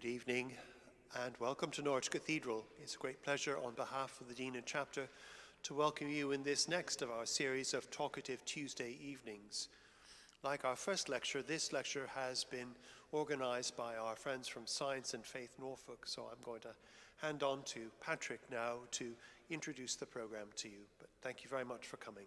Good evening and welcome to Norwich Cathedral. It's a great pleasure on behalf of the Dean and Chapter to welcome you in this next of our series of Talkative Tuesday evenings. Like our first lecture, this lecture has been organised by our friends from Science and Faith Norfolk, so I'm going to hand on to Patrick now to introduce the programme to you. But thank you very much for coming.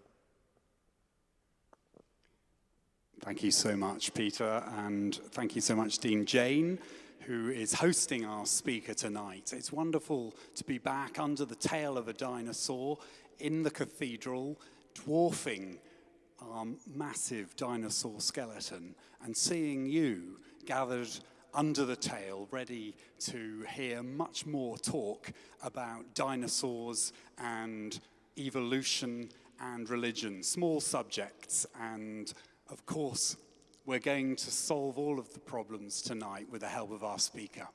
Thank you so much, Peter, and thank you so much, Dean Jane, who is hosting our speaker tonight. It's wonderful to be back under the tail of a dinosaur in the cathedral, dwarfing our massive dinosaur skeleton, and seeing you gathered under the tail, ready to hear much more talk about dinosaurs and evolution and religion, small subjects, and of course, we're going to solve all of the problems tonight with the help of our speaker.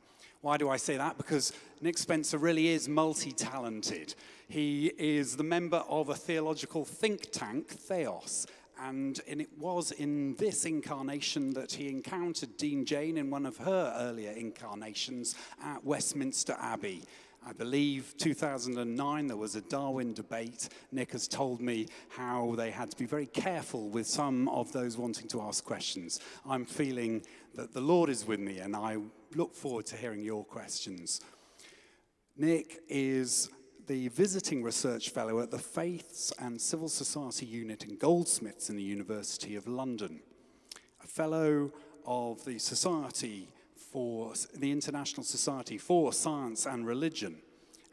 Why do I say that? Because Nick Spencer really is multi-talented. He is the member of a theological think tank, Theos, and it was in this incarnation that he encountered Dean Jane in one of her earlier incarnations at Westminster Abbey. I believe 2009 there was a Darwin debate. Nick has told me how they had to be very careful with some of those wanting to ask questions. I'm feeling that the Lord is with me and I look forward to hearing your questions. Nick is the visiting research fellow at the Faiths and Civil Society Unit in Goldsmiths in the University of London, a fellow of the Society for the International Society for Science and Religion,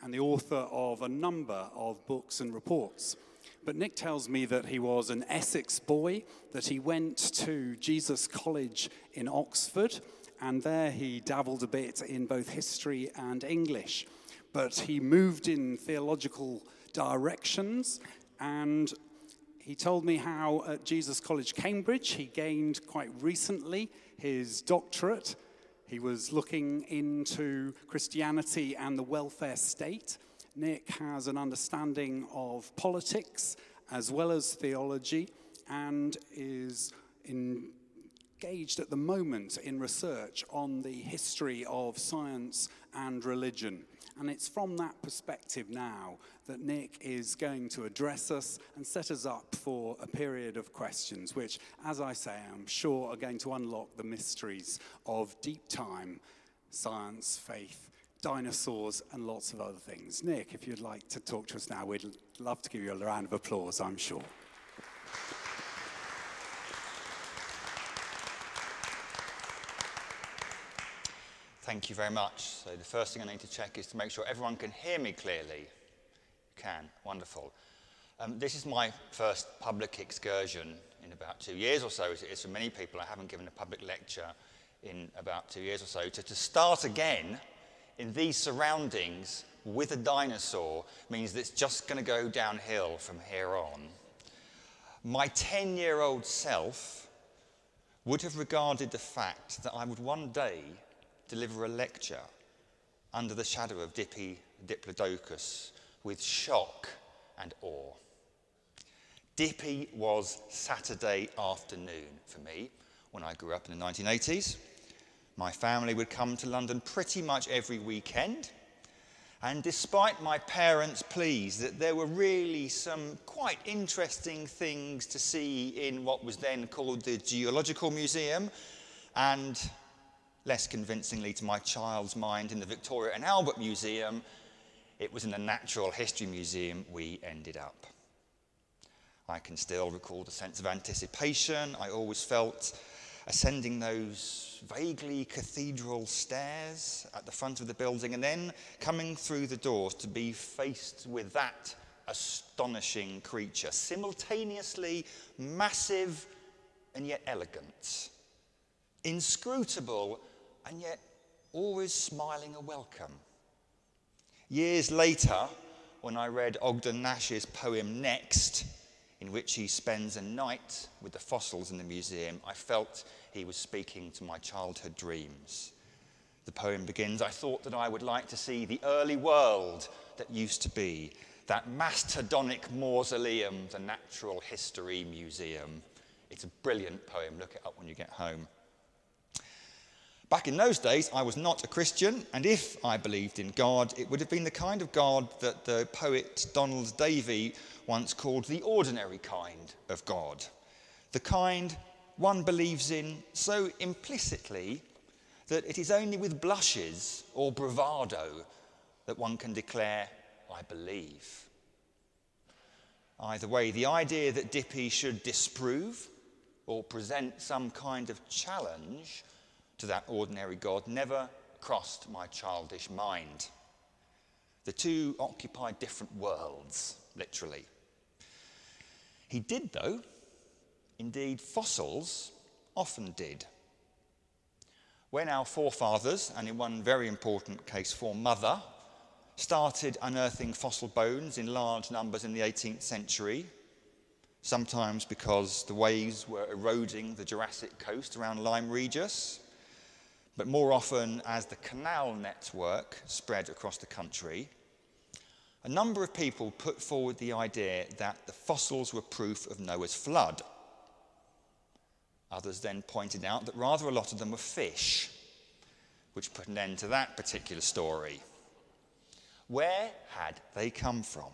and the author of a number of books and reports. But Nick tells me that he was an Essex boy, that he went to Jesus College in Oxford, and there he dabbled a bit in both history and English. But he moved in theological directions, and he told me how at Jesus College, Cambridge, he gained quite recently his doctorate. He was looking into Christianity and the welfare state. Nick has an understanding of politics as well as theology and is engaged at the moment in research on the history of science and religion. And it's from that perspective now that Nick is going to address us and set us up for a period of questions, which, as I say, I'm sure are going to unlock the mysteries of deep time, science, faith, dinosaurs, and lots of other things. Nick, if you'd like to talk to us now, we'd love to give you a round of applause, I'm sure. Thank you very much. So the first thing I need to check is to make sure everyone can hear me clearly. You can. Wonderful. This is my first public excursion in about 2 years or so, as it is for many people. I haven't given a public lecture in about 2 years or so. To start again in these surroundings with a dinosaur means that it's just going to go downhill from here on. My 10-year-old self would have regarded the fact that I would one day deliver a lecture under the shadow of Diplodocus with shock and awe. Dippy was Saturday afternoon for me when I grew up in the 1980s. My family would come to London pretty much every weekend, and despite my parents' pleas that there were really some quite interesting things to see in what was then called the Geological Museum, and less convincingly to my child's mind in the Victoria and Albert Museum, it was in the Natural History Museum we ended up. I can still recall the sense of anticipation I always felt ascending those vaguely cathedral stairs at the front of the building and then coming through the doors to be faced with that astonishing creature, simultaneously massive and yet elegant, inscrutable and yet always smiling a welcome. Years later, when I read Ogden Nash's poem Next, in which he spends a night with the fossils in the museum, I felt he was speaking to my childhood dreams. The poem begins, I thought that I would like to see the early world that used to be, that mastodonic mausoleum, the Natural History Museum. It's a brilliant poem, look it up when you get home. Back in those days, I was not a Christian, and if I believed in God, it would have been the kind of God that the poet Donald Davie once called the ordinary kind of God. The kind one believes in so implicitly that it is only with blushes or bravado that one can declare, I believe. Either way, the idea that Dippy should disprove or present some kind of challenge to that ordinary God never crossed my childish mind. The two occupied different worlds, literally. He did, though. Indeed, fossils often did. When our forefathers, and in one very important case, foremother, started unearthing fossil bones in large numbers in the 18th century, sometimes because the waves were eroding the Jurassic coast around Lyme Regis, but more often as the canal network spread across the country, a number of people put forward the idea that the fossils were proof of Noah's flood. Others then pointed out that rather a lot of them were fish, which put an end to that particular story. Where had they come from?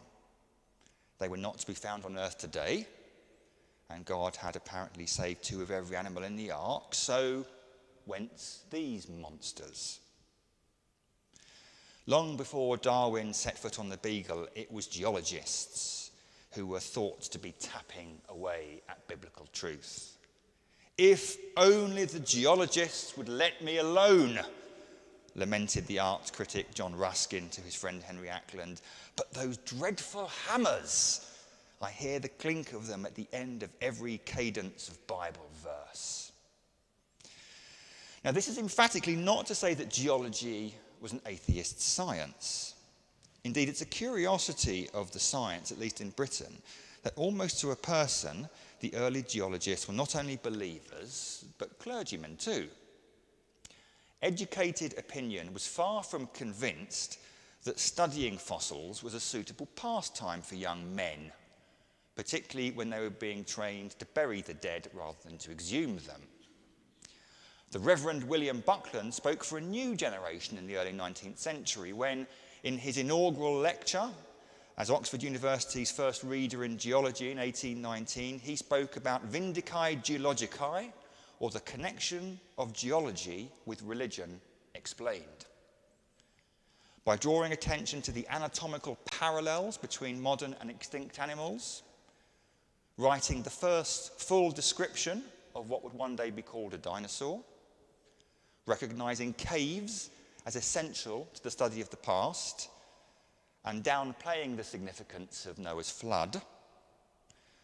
They were not to be found on earth today, and God had apparently saved 2 of every animal in the ark, so whence these monsters? Long before Darwin set foot on the Beagle, it was geologists who were thought to be tapping away at biblical truth. If only the geologists would let me alone, lamented the art critic John Ruskin to his friend Henry Ackland. But those dreadful hammers, I hear the clink of them at the end of every cadence of Bible verse. Now, this is emphatically not to say that geology was an atheist science. Indeed, it's a curiosity of the science, at least in Britain, that almost to a person, the early geologists were not only believers, but clergymen too. Educated opinion was far from convinced that studying fossils was a suitable pastime for young men, particularly when they were being trained to bury the dead rather than to exhume them. The Reverend William Buckland spoke for a new generation in the early 19th century when, in his inaugural lecture as Oxford University's first reader in geology in 1819, he spoke about Vindicae Geologicae, or the connection of geology with religion explained. By drawing attention to the anatomical parallels between modern and extinct animals, writing the first full description of what would one day be called a dinosaur, recognizing caves as essential to the study of the past, and downplaying the significance of Noah's flood,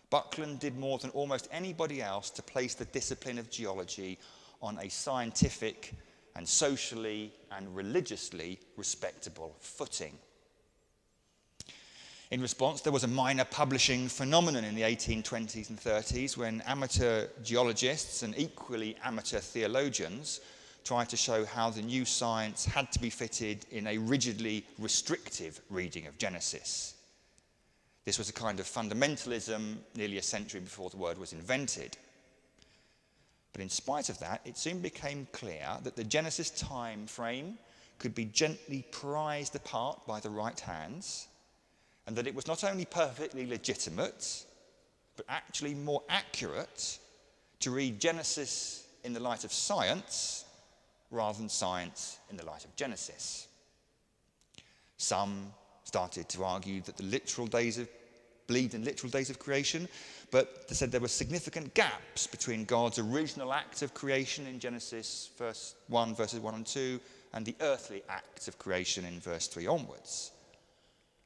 Buckland did more than almost anybody else to place the discipline of geology on a scientific and socially and religiously respectable footing. In response, there was a minor publishing phenomenon in the 1820s and 30s when amateur geologists and equally amateur theologians tried to show how the new science had to be fitted in a rigidly restrictive reading of Genesis. This was a kind of fundamentalism nearly a century before the word was invented. But in spite of that, it soon became clear that the Genesis time frame could be gently prized apart by the right hands, and that it was not only perfectly legitimate, but actually more accurate to read Genesis in the light of science rather than science in the light of Genesis. Some started to argue that the believed in literal days of creation, but they said there were significant gaps between God's original act of creation in Genesis verses 1 and 2, and the earthly acts of creation in verse 3 onwards.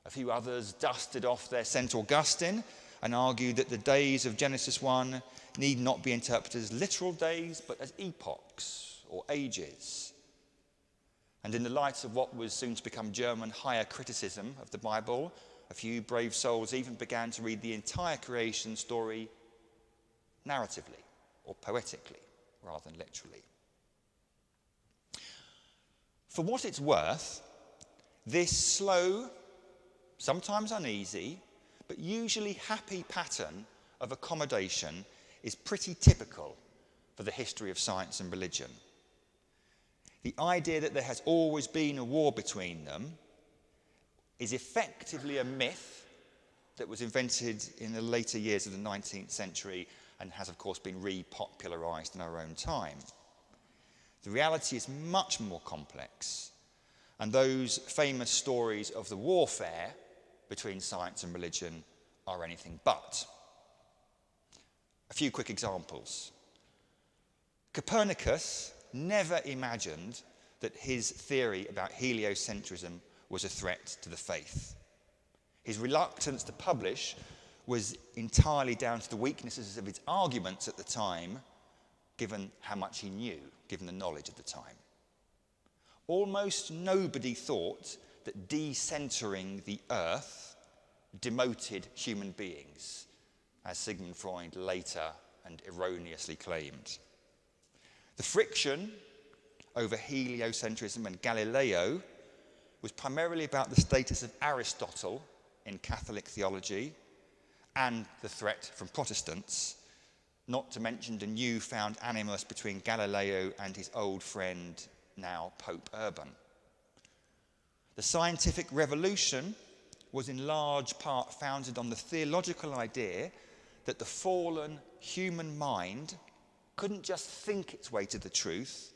A few others dusted off their St. Augustine and argued that the days of Genesis 1 need not be interpreted as literal days, but as epochs or ages. And in the light of what was soon to become German higher criticism of the Bible, a few brave souls even began to read the entire creation story narratively or poetically rather than literally. For what it's worth, this slow, sometimes uneasy, but usually happy pattern of accommodation is pretty typical for the history of science and religion. the idea that there has always been a war between them is effectively a myth that was invented in the later years of the 19th century and has, of course, been repopularized in our own time. The reality is much more complex, and those famous stories of the warfare between science and religion are anything but. A few quick examples. Copernicus never imagined that his theory about heliocentrism was a threat to the faith. His reluctance to publish was entirely down to the weaknesses of his arguments at the time, given how much he knew, given the knowledge at the time. Almost nobody thought that decentering the earth demoted human beings, as Sigmund Freud later and erroneously claimed. The friction over heliocentrism and Galileo was primarily about the status of Aristotle in Catholic theology and the threat from Protestants, not to mention the newfound animus between Galileo and his old friend, now Pope Urban. The scientific revolution was in large part founded on the theological idea that the fallen human mind couldn't just think its way to the truth,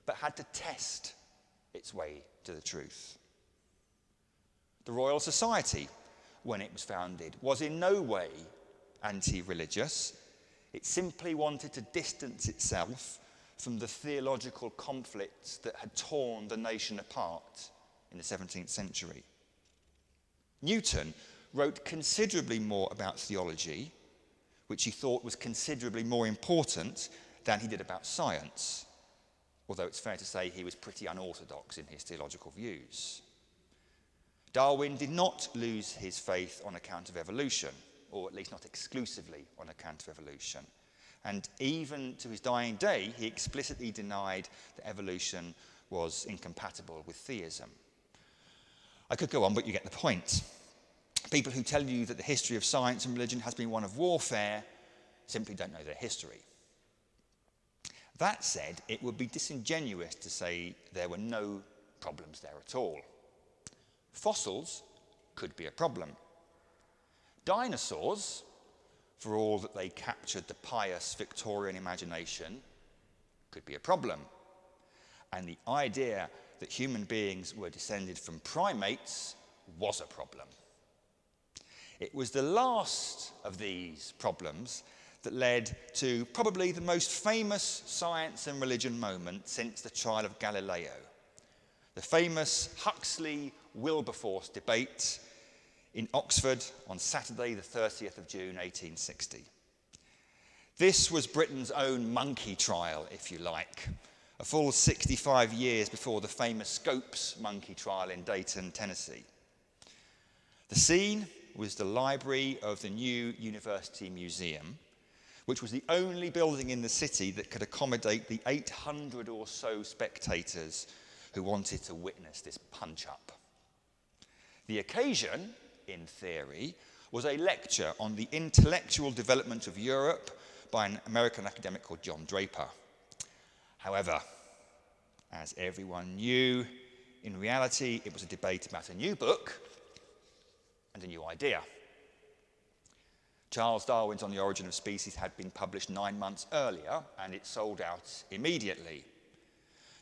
but had to test its way to the truth. The Royal Society, when it was founded, was in no way anti-religious. It simply wanted to distance itself from the theological conflicts that had torn the nation apart in the 17th century. Newton wrote considerably more about theology, which he thought was considerably more important than he did about science, although it's fair to say he was pretty unorthodox in his theological views. Darwin did not lose his faith on account of evolution, or at least not exclusively on account of evolution. And even to his dying day, he explicitly denied that evolution was incompatible with theism. I could go on, but you get the point. People who tell you that the history of science and religion has been one of warfare simply don't know their history. That said, it would be disingenuous to say there were no problems there at all. Fossils could be a problem. Dinosaurs, for all that they captured the pious Victorian imagination, could be a problem. And the idea that human beings were descended from primates was a problem. It was the last of these problems that led to probably the most famous science and religion moment since the trial of Galileo, the famous Huxley-Wilberforce debate in Oxford on Saturday, the 30th of June, 1860. This was Britain's own monkey trial, if you like, a full 65 years before the famous Scopes monkey trial in Dayton, Tennessee. The scene was the library of the new University Museum, which was the only building in the city that could accommodate the 800 or so spectators who wanted to witness this punch-up. The occasion, in theory, was a lecture on the intellectual development of Europe by an American academic called John Draper. However, as everyone knew, in reality it was a debate about a new book and a new idea. Charles Darwin's On the Origin of Species had been published 9 months earlier, and it sold out immediately.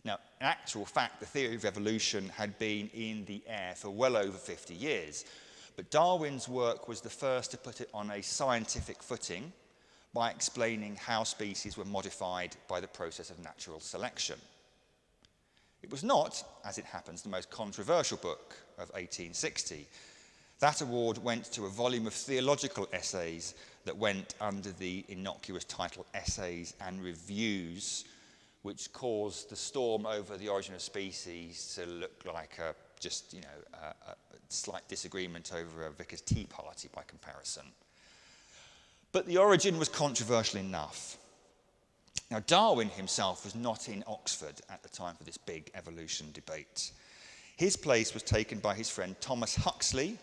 Now, in actual fact, the theory of evolution had been in the air for well over 50 years, but Darwin's work was the first to put it on a scientific footing by explaining how species were modified by the process of natural selection. It was not, as it happens, the most controversial book of 1860. That award went to a volume of theological essays that went under the innocuous title Essays and Reviews, which caused the storm over the origin of species to look like a slight disagreement over a vicar's tea party by comparison. But the origin was controversial enough. Now, Darwin himself was not in Oxford at the time for this big evolution debate. His place was taken by his friend Thomas Huxley,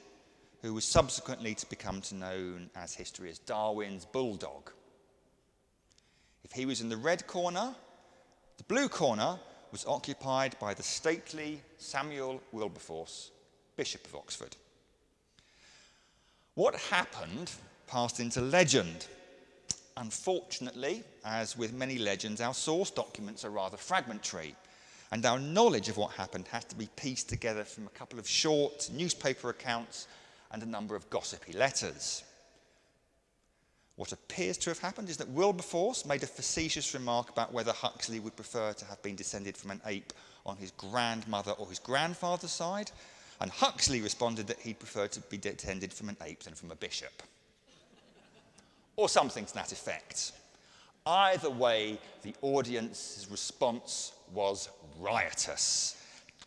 who was subsequently to become known as history as Darwin's bulldog. If he was in the red corner, the blue corner was occupied by the stately Samuel Wilberforce, Bishop of Oxford. What happened passed into legend. Unfortunately, as with many legends, our source documents are rather fragmentary, and our knowledge of what happened has to be pieced together from a couple of short newspaper accounts and a number of gossipy letters. What appears to have happened is that Wilberforce made a facetious remark about whether Huxley would prefer to have been descended from an ape on his grandmother or his grandfather's side, and Huxley responded that he'd prefer to be descended from an ape than from a bishop. Or something to that effect. Either way, the audience's response was riotous.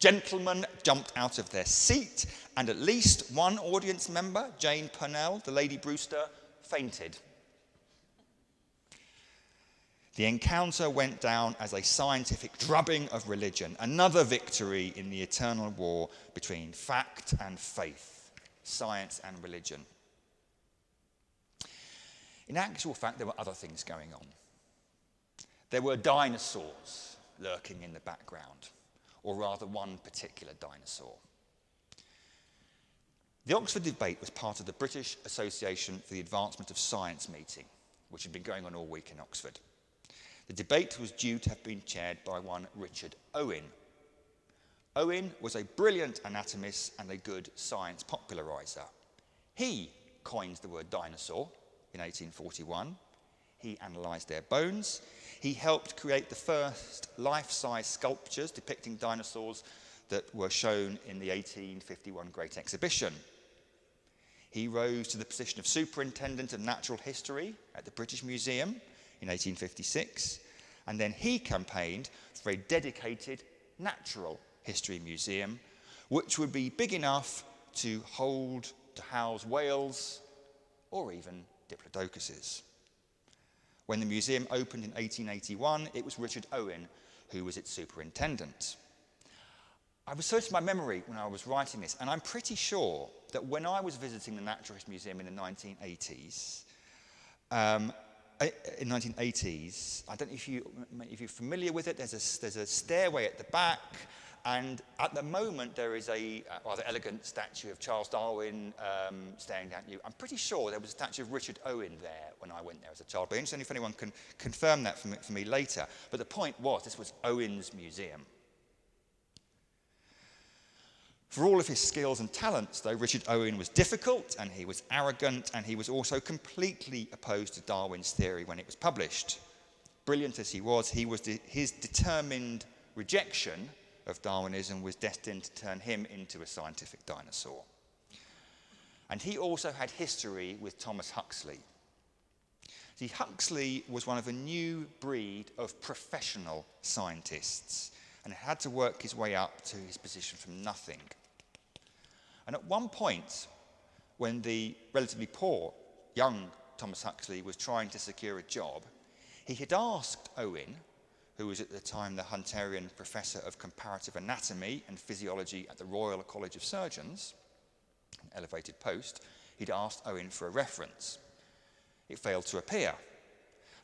Gentlemen jumped out of their seat, and at least one audience member, Jane Purnell, the Lady Brewster, fainted. The encounter went down as a scientific drubbing of religion, another victory in the eternal war between fact and faith, science and religion. In actual fact, there were other things going on. There were dinosaurs lurking in the background, or rather one particular dinosaur. The Oxford debate was part of the British Association for the Advancement of Science meeting, which had been going on all week in Oxford. The debate was due to have been chaired by one Richard Owen. Owen was a brilliant anatomist and a good science populariser. He coined the word dinosaur in 1841. He analysed their bones. He helped create the first life-size sculptures depicting dinosaurs that were shown in the 1851 Great Exhibition. He rose to the position of Superintendent of Natural History at the British Museum in 1856, and then he campaigned for a dedicated natural history museum, which would be big enough to house whales or even diplodocuses. When the museum opened in 1881, it was Richard Owen who was its superintendent. I was searching my memory when I was writing this, and I'm pretty sure that when I was visiting the Naturalist Museum in the 1980s, I don't know if you're familiar with it, there's a stairway at the back, and at the moment there is a rather elegant statue of Charles Darwin staring down at you. I'm pretty sure there was a statue of Richard Owen there when I went there as a child, but interesting if anyone can confirm that for me later. But the point was, this was Owen's museum. For all of his skills and talents, though, Richard Owen was difficult and he was arrogant, and he was also completely opposed to Darwin's theory when it was published. Brilliant as he was, his determined rejection of Darwinism was destined to turn him into a scientific dinosaur. And he also had history with Thomas Huxley. See, Huxley was one of a new breed of professional scientists and had to work his way up to his position from nothing. And at one point, when the relatively poor young Thomas Huxley was trying to secure a job, he had asked Owen, who was at the time the Hunterian Professor of Comparative Anatomy and Physiology at the Royal College of Surgeons, an elevated post, he'd asked Owen for a reference. It failed to appear.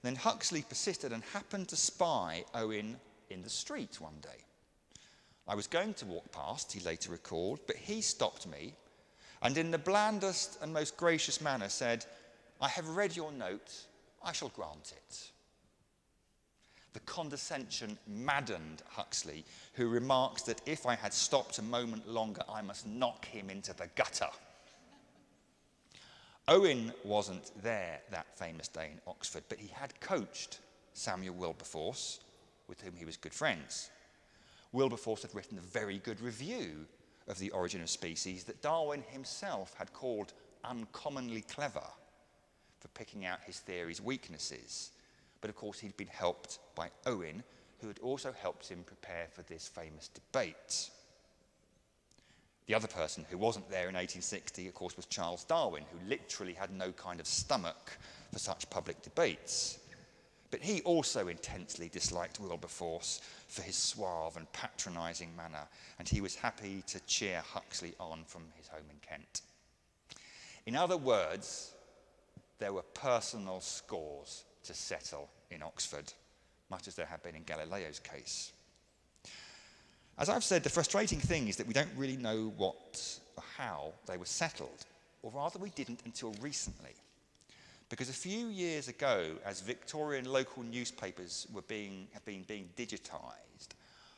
Then Huxley persisted and happened to spy Owen in the street one day. I was going to walk past, he later recalled, but he stopped me and in the blandest and most gracious manner said, "I have read your note, I shall grant it." The condescension maddened Huxley, who remarks that if I had stopped a moment longer, I must knock him into the gutter. Owen wasn't there that famous day in Oxford, but he had coached Samuel Wilberforce, with whom he was good friends. Wilberforce had written a very good review of The Origin of Species that Darwin himself had called uncommonly clever for picking out his theory's weaknesses. But of course he'd been helped by Owen, who had also helped him prepare for this famous debate. The other person who wasn't there in 1860, of course, was Charles Darwin, who literally had no kind of stomach for such public debates. But he also intensely disliked Wilberforce for his suave and patronising manner, and he was happy to cheer Huxley on from his home in Kent. In other words, there were personal scores to settle in Oxford, much as there had been in Galileo's case. As I've said, the frustrating thing is that we don't really know what or how they were settled, or rather we didn't until recently. Because a few years ago, as Victorian local newspapers have been being digitised,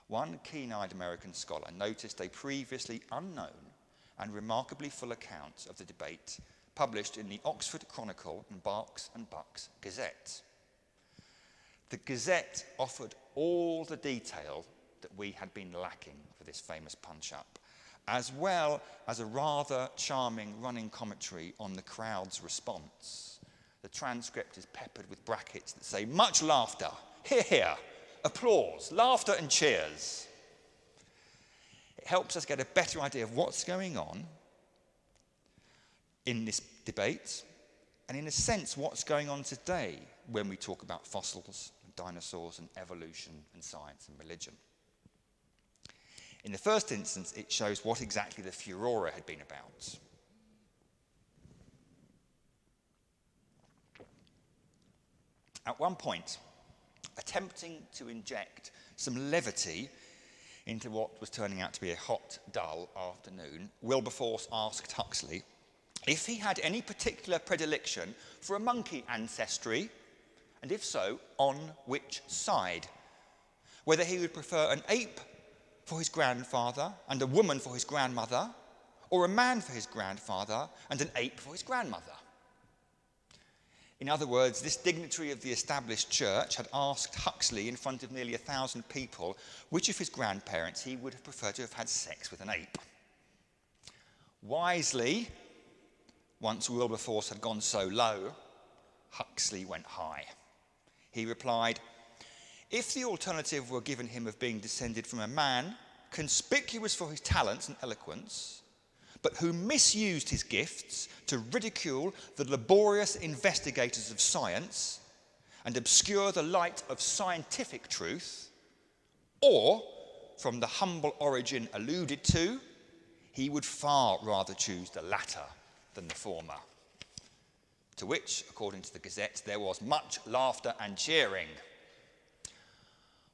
one keen-eyed American scholar noticed a previously unknown and remarkably full account of the debate published in the Oxford Chronicle and Berks and Bucks Gazette. The Gazette offered all the detail that we had been lacking for this famous punch-up, as well as a rather charming running commentary on the crowd's response. The transcript is peppered with brackets that say, "Much laughter, hear, hear, applause, laughter and cheers." It helps us get a better idea of what's going on in this debate, and in a sense, what's going on today when we talk about fossils, and dinosaurs, and evolution, and science, and religion. In the first instance, it shows what exactly the furore had been about. At one point, attempting to inject some levity into what was turning out to be a hot, dull afternoon, Wilberforce asked Huxley if he had any particular predilection for a monkey ancestry, and if so, on which side. Whether he would prefer an ape for his grandfather and a woman for his grandmother, or a man for his grandfather and an ape for his grandmother. In other words, this dignitary of the established church had asked Huxley in front of nearly 1,000 people which of his grandparents he would have preferred to have had sex with an ape. Wisely, once Wilberforce had gone so low, Huxley went high. He replied, "If the alternative were given him of being descended from a man conspicuous for his talents and eloquence, but who misused his gifts to ridicule the laborious investigators of science and obscure the light of scientific truth, or from the humble origin alluded to, he would far rather choose the latter than the former." To which, according to the Gazette, there was much laughter and cheering.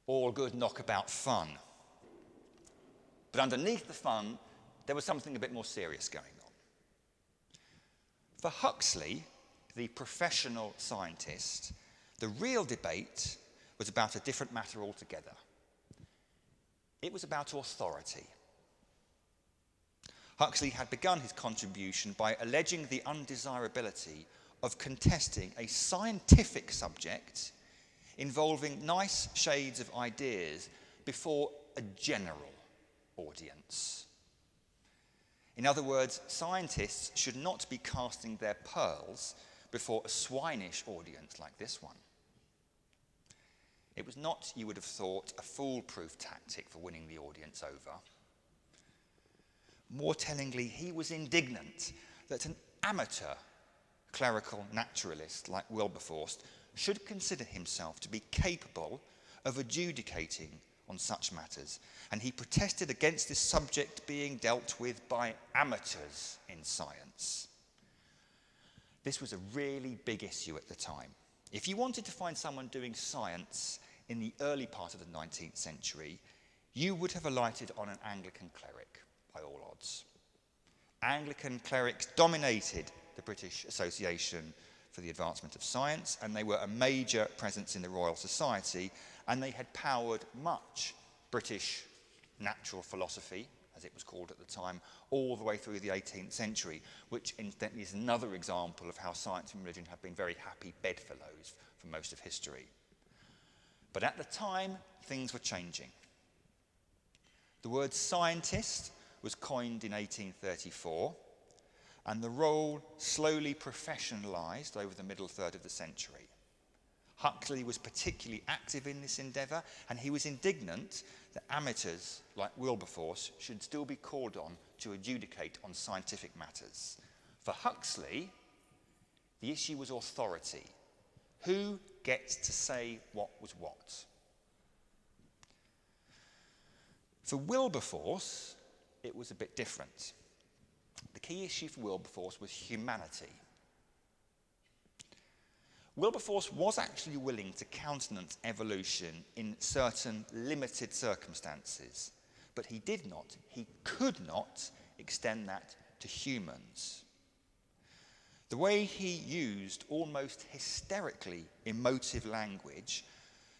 All good knockabout fun. But underneath the fun, there was something a bit more serious going on. For Huxley, the professional scientist, the real debate was about a different matter altogether. It was about authority. Huxley had begun his contribution by alleging the undesirability of contesting a scientific subject involving nice shades of ideas before a general audience. In other words, scientists should not be casting their pearls before a swinish audience like this one. It was not, you would have thought, a foolproof tactic for winning the audience over. More tellingly, he was indignant that an amateur clerical naturalist like Wilberforce should consider himself to be capable of adjudicating on such matters, and he protested against this subject being dealt with by amateurs in science. This was a really big issue at the time. If you wanted to find someone doing science in the early part of the 19th century, you would have alighted on an Anglican cleric, by all odds. Anglican clerics dominated the British Association for the Advancement of Science, and they were a major presence in the Royal Society, and they had powered much British natural philosophy, as it was called at the time, all the way through the 18th century, which incidentally is another example of how science and religion have been very happy bedfellows for most of history. But at the time, things were changing. The word scientist was coined in 1834, and the role slowly professionalised over the middle third of the century. Huxley was particularly active in this endeavour, and he was indignant that amateurs like Wilberforce should still be called on to adjudicate on scientific matters. For Huxley, the issue was authority. Who gets to say what was what? For Wilberforce, it was a bit different. The key issue for Wilberforce was humanity. Wilberforce was actually willing to countenance evolution in certain limited circumstances, But he did not, he could not extend that to humans. The way he used almost hysterically emotive language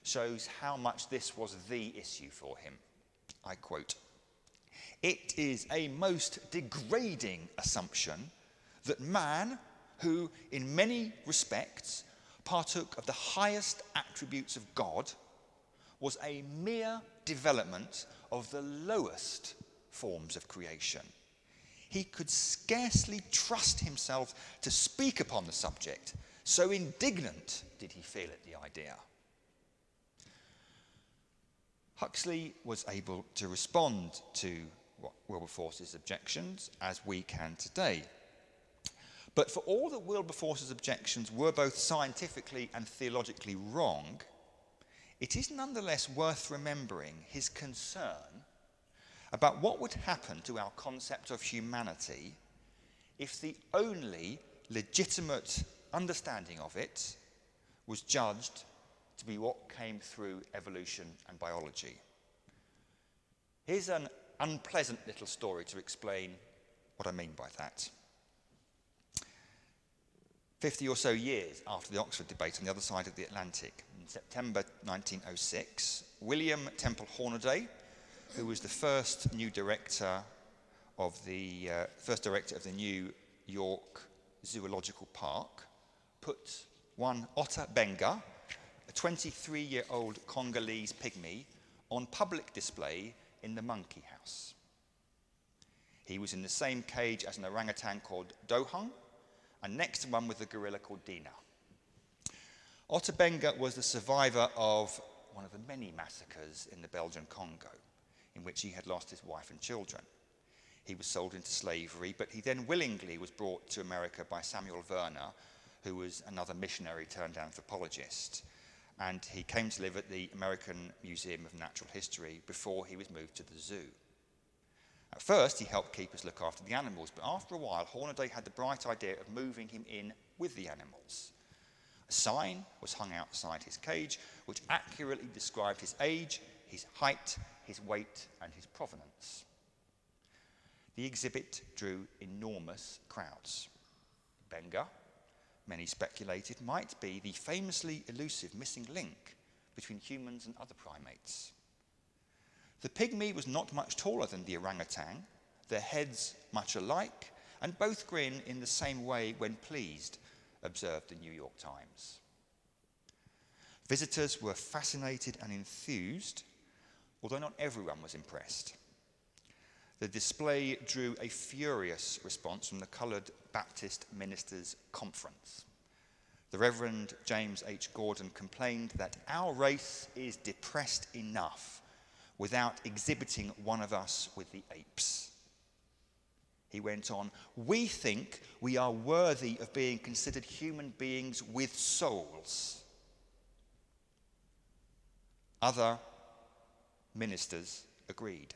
shows how much this was the issue for him. I quote, "It is a most degrading assumption that man, who in many respects partook of the highest attributes of God, was a mere development of the lowest forms of creation. He could scarcely trust himself to speak upon the subject, so indignant did he feel at the idea." Huxley was able to respond to Wilberforce's objections as we can today. But for all that Wilberforce's objections were both scientifically and theologically wrong, it is nonetheless worth remembering his concern about what would happen to our concept of humanity if the only legitimate understanding of it was judged to be what came through evolution and biology. Here's an unpleasant little story to explain what I mean by that. 50 or so years after the Oxford debate on the other side of the Atlantic, in September 1906, William Temple Hornaday, who was the first director of the New York Zoological Park, put one Ota Benga, a 23-year-old Congolese pygmy, on public display in the monkey house. He was in the same cage as an orangutan called Dohung, and next to one with a gorilla called Dina. Ota Benga was the survivor of one of the many massacres in the Belgian Congo, in which he had lost his wife and children. He was sold into slavery, but he then willingly was brought to America by Samuel Werner, who was another missionary turned anthropologist. And he came to live at the American Museum of Natural History before he was moved to the zoo. At first, he helped keepers look after the animals, but after a while, Hornaday had the bright idea of moving him in with the animals. A sign was hung outside his cage, which accurately described his age, his height, his weight, and his provenance. The exhibit drew enormous crowds. Benga, many speculated, might be the famously elusive missing link between humans and other primates. The pygmy was not much taller than the orangutan, their heads much alike, and both grin in the same way when pleased, observed the New York Times. Visitors were fascinated and enthused, although not everyone was impressed. The display drew a furious response from the Coloured Baptist Ministers' Conference. The Reverend James H. Gordon complained that our race is depressed enough without exhibiting one of us with the apes. He went on, "We think we are worthy of being considered human beings with souls." Other ministers agreed.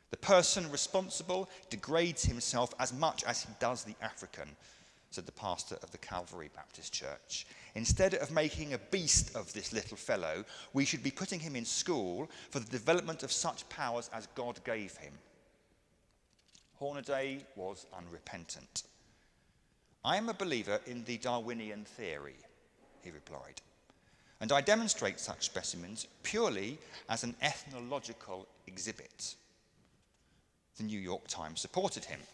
"The person responsible degrades himself as much as he does the African," said the pastor of the Calvary Baptist Church. "Instead of making a beast of this little fellow, we should be putting him in school for the development of such powers as God gave him." Hornaday was unrepentant. "I am a believer in the Darwinian theory," he replied, "and I demonstrate such specimens purely as an ethnological exhibit." The New York Times supported him.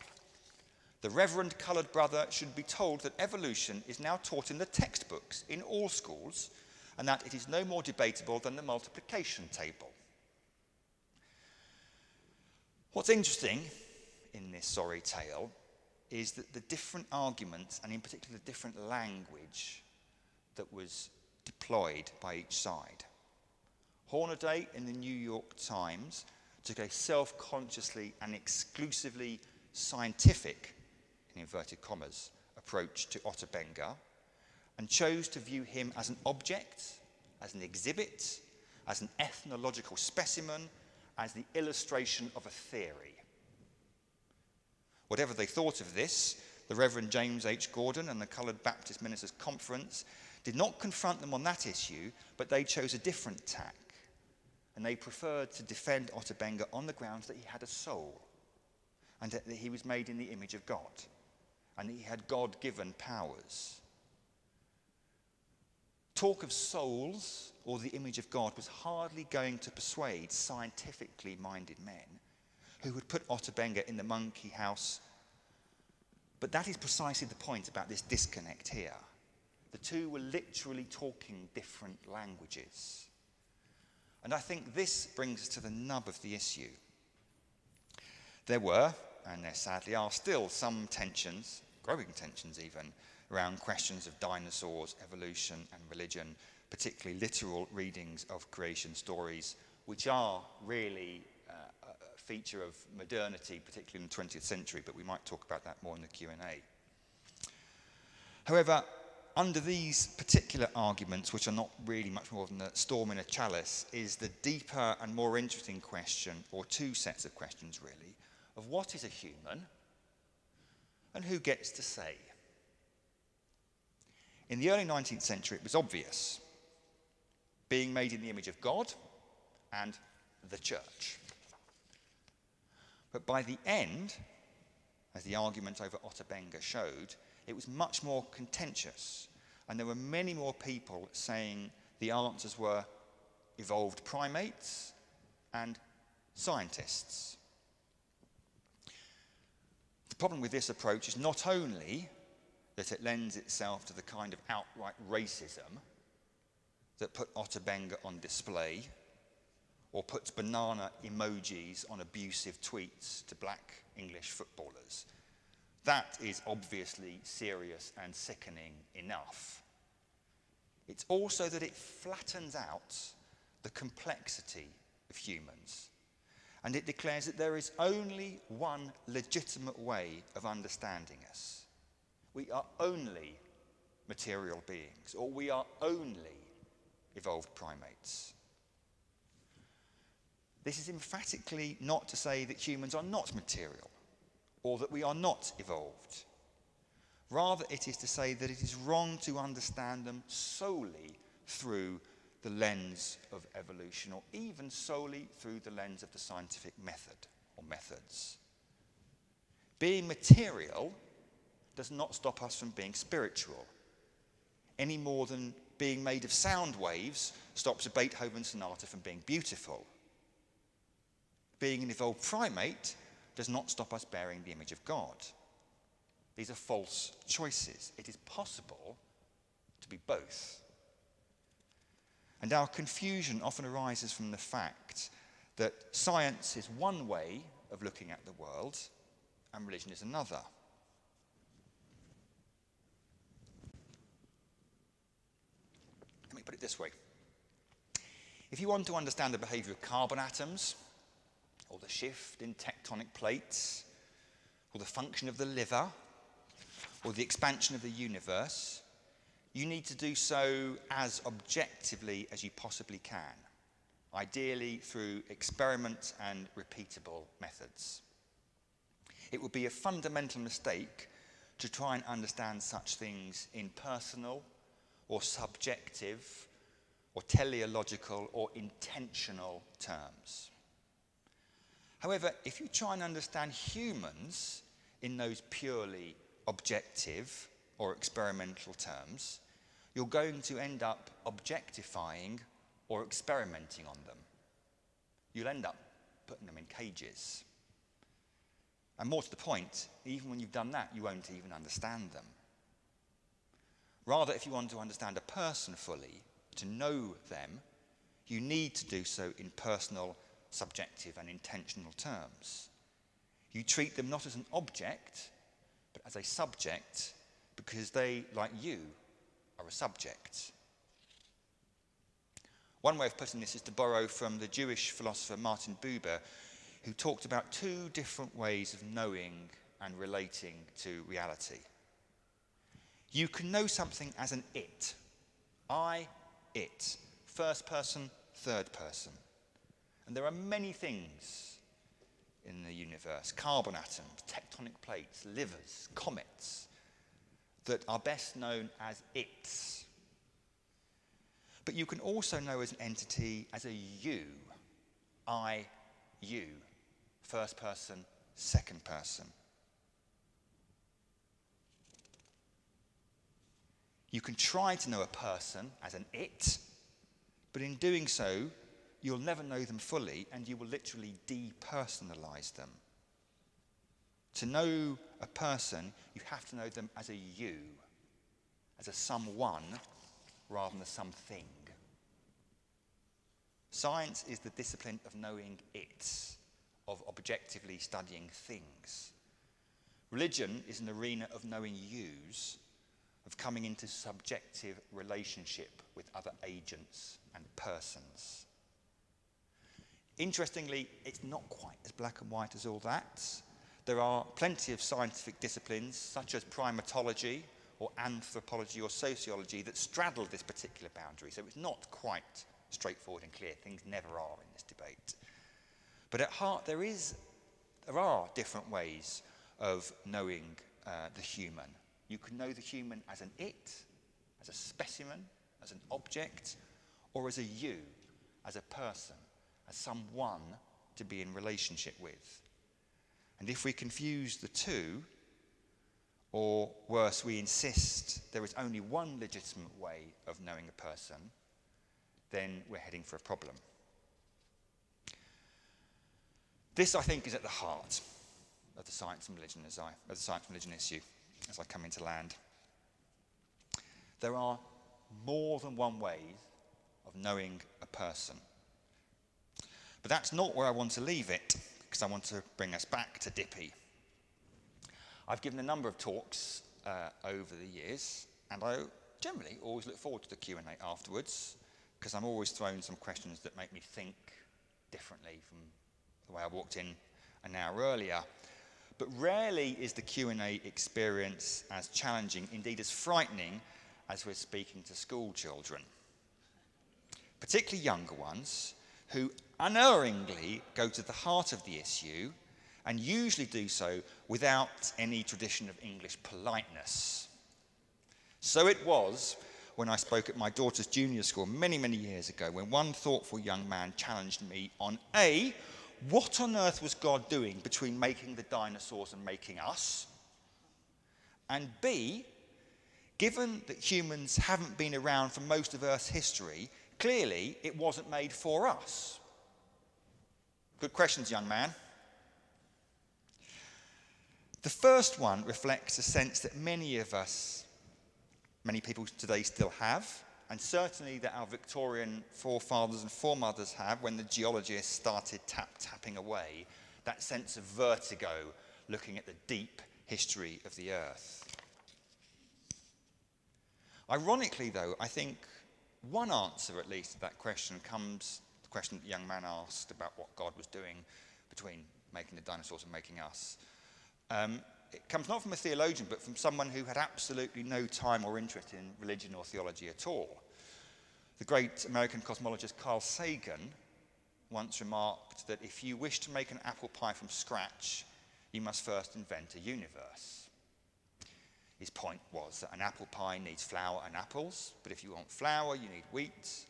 "The Reverend Coloured Brother should be told that evolution is now taught in the textbooks in all schools, and that it is no more debatable than the multiplication table." What's interesting in this sorry tale is that the different arguments, and in particular the different language that was deployed by each side. Hornaday in the New York Times took a self-consciously and exclusively scientific, in inverted commas, approach to Ota Benga, and chose to view him as an object, as an exhibit, as an ethnological specimen, as the illustration of a theory. Whatever they thought of this, the Reverend James H. Gordon and the Coloured Baptist Ministers' Conference did not confront them on that issue, but they chose a different tack. and they preferred to defend Ottobengha on the grounds that he had a soul, and that he was made in the image of God, and that he had God-given powers. Talk of souls or the image of God was hardly going to persuade scientifically minded men who would put Ottobengha in the monkey house. But that is precisely the point about this disconnect here. The two were literally talking different languages. And I think this brings us to the nub of the issue. There were, and there sadly are still, some tensions, growing tensions even, around questions of dinosaurs, evolution and religion, particularly literal readings of creation stories, which are really a feature of modernity, particularly in the 20th century, but we might talk about that more in the Q&A. However, under these particular arguments, which are not really much more than a storm in a chalice, is the deeper and more interesting question, or two sets of questions really, of what is a human and who gets to say. In the early 19th century, it was obvious. Being made in the image of God and the church. But by the end, as the argument over Ottobengha showed, it was much more contentious, and there were many more people saying the answers were evolved primates and scientists. The problem with this approach is not only that it lends itself to the kind of outright racism that put Ottobengha on display, or puts banana emojis on abusive tweets to black English footballers. That is obviously serious and sickening enough. It's also that it flattens out the complexity of humans, and it declares that there is only one legitimate way of understanding us. We are only material beings, or we are only evolved primates. This is emphatically not to say that humans are not material, or that we are not evolved. Rather, it is to say that it is wrong to understand them solely through the lens of evolution, or even solely through the lens of the scientific method or methods. Being material does not stop us from being spiritual, any more than being made of sound waves stops a Beethoven sonata from being beautiful. Being an evolved primate does not stop us bearing the image of God. These are false choices. It is possible to be both. And our confusion often arises from the fact that science is one way of looking at the world and religion is another. Let me put it this way. If you want to understand the behavior of carbon atoms, or the shift in tectonic plates, or the function of the liver, or the expansion of the universe, you need to do so as objectively as you possibly can, ideally through experiment and repeatable methods. It would be a fundamental mistake to try and understand such things in personal or subjective or teleological or intentional terms. However, if you try and understand humans in those purely objective or experimental terms, you're going to end up objectifying or experimenting on them. You'll end up putting them in cages. And more to the point, even when you've done that, you won't even understand them. Rather, if you want to understand a person fully, to know them, you need to do so in personal, subjective and intentional terms. You treat them not as an object, but as a subject, because they, like you, are a subject. One way of putting this is to borrow from the Jewish philosopher Martin Buber, who talked about two different ways of knowing and relating to reality. You can know something as an it. I, it. First person, third person. And there are many things in the universe, carbon atoms, tectonic plates, livers, comets, that are best known as its. But you can also know as an entity, as a you, I, you. First person, second person. You can try to know a person as an it, but in doing so, you'll never know them fully, and you will literally depersonalize them. To know a person, you have to know them as a you, as a someone, rather than a something. Science is the discipline of knowing it, of objectively studying things. Religion is an arena of knowing yous, of coming into subjective relationship with other agents and persons. Interestingly, it's not quite as black and white as all that. There are plenty of scientific disciplines, such as primatology or anthropology or sociology, that straddle this particular boundary. So it's not quite straightforward and clear. Things never are in this debate. But at heart, there are different ways of knowing the human. You can know the human as an it, as a specimen, as an object, or as a you, as a person, as someone to be in relationship with. And if we confuse the two, or worse, we insist there is only one legitimate way of knowing a person, then we're heading for a problem. This, I think, is at the heart of the science and religion issue as I come into land. There are more than one way of knowing a person. But that's not where I want to leave it, because I want to bring us back to Dippy. I've given a number of talks over the years, and I generally always look forward to the Q&A afterwards, because I'm always thrown some questions that make me think differently from the way I walked in an hour earlier. But rarely is the Q&A experience as challenging, indeed as frightening, as we're speaking to school children. Particularly younger ones, who unerringly go to the heart of the issue, and usually do so without any tradition of English politeness. So it was when I spoke at my daughter's junior school many, many years ago, when one thoughtful young man challenged me on A, what on earth was God doing between making the dinosaurs and making us? And B, given that humans haven't been around for most of Earth's history, clearly it wasn't made for us. Good questions, young man. The first one reflects a sense that many people today still have, and certainly that our Victorian forefathers and foremothers have when the geologists started tapping away, that sense of vertigo looking at the deep history of the Earth. Ironically, though, I think one answer, at least, to that question comes, the question that the young man asked about what God was doing between making the dinosaurs and making us. It comes not from a theologian, but from someone who had absolutely no time or interest in religion or theology at all. The great American cosmologist Carl Sagan once remarked that if you wish to make an apple pie from scratch, you must first invent a universe. His point was that an apple pie needs flour and apples, but if you want flour, you need wheat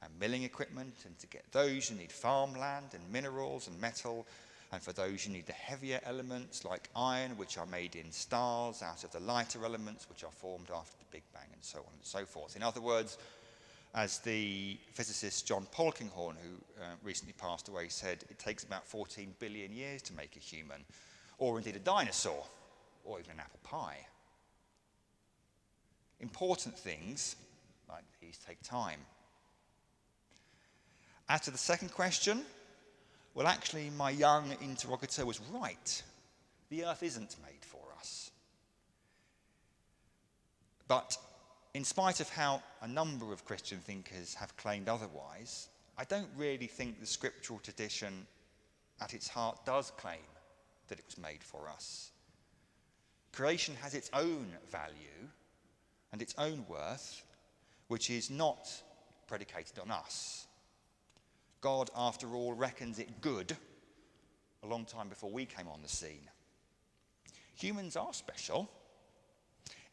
and milling equipment, and to get those, you need farmland and minerals and metal. And for those, you need the heavier elements like iron, which are made in stars out of the lighter elements, which are formed after the Big Bang, and so on and so forth. In other words, as the physicist John Polkinghorne, who recently passed away, said, it takes about 14 billion years to make a human, or indeed a dinosaur, or even an apple pie. Important things like these take time. As to the second question, well, actually, my young interrogator was right. The Earth isn't made for us. But in spite of how a number of Christian thinkers have claimed otherwise, I don't really think the scriptural tradition at its heart does claim that it was made for us. Creation has its own value and its own worth, which is not predicated on us. God, after all, reckons it good a long time before we came on the scene. Humans are special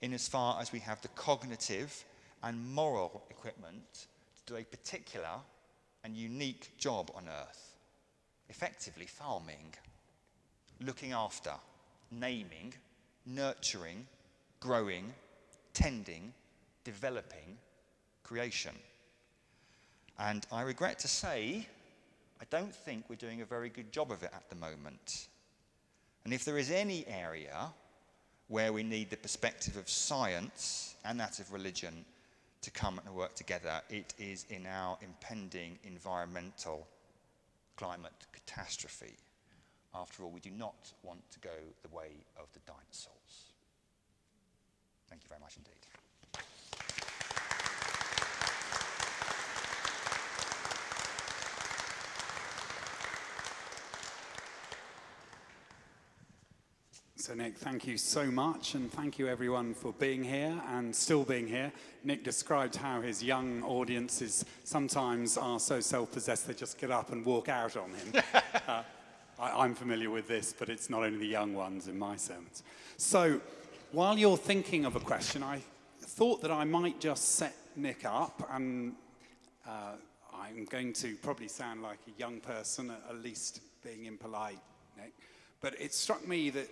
in as far as we have the cognitive and moral equipment to do a particular and unique job on Earth, effectively farming, looking after, naming, nurturing, growing, tending, developing creation. And I regret to say, I don't think we're doing a very good job of it at the moment. And if there is any area where we need the perspective of science and that of religion to come and work together, it is in our impending environmental climate catastrophe. After all, we do not want to go the way of the dinosaurs. Thank you very much indeed. So Nick, thank you so much, and thank you everyone for being here and still being here. Nick described how his young audiences sometimes are so self-possessed they just get up and walk out on him. I'm familiar with this, but it's not only the young ones in my sermons. So while you're thinking of a question, I thought that I might just set Nick up, and I'm going to probably sound like a young person, at least being impolite, Nick. But it struck me that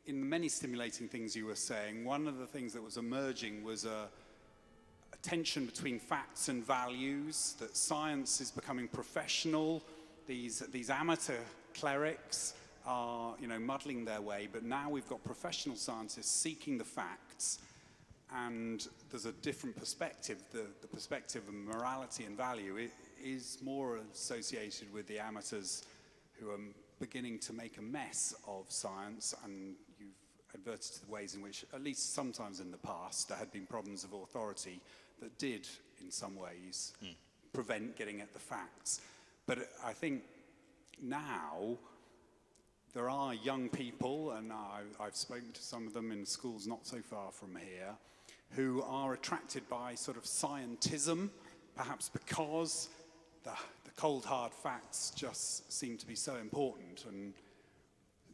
in the many stimulating things you were saying, one of the things that was emerging was a tension between facts and values, that science is becoming professional. These amateur clerics are, muddling their way, but now we've got professional scientists seeking the facts, and there's a different perspective. The perspective of morality and value is more associated with the amateurs who are beginning to make a mess of science, and you've adverted to the ways in which, at least sometimes in the past, there had been problems of authority that did, in some ways, prevent getting at the facts. But I think now there are young people, and I've spoken to some of them in schools not so far from here, who are attracted by sort of scientism, perhaps because the cold hard facts just seem to be so important, and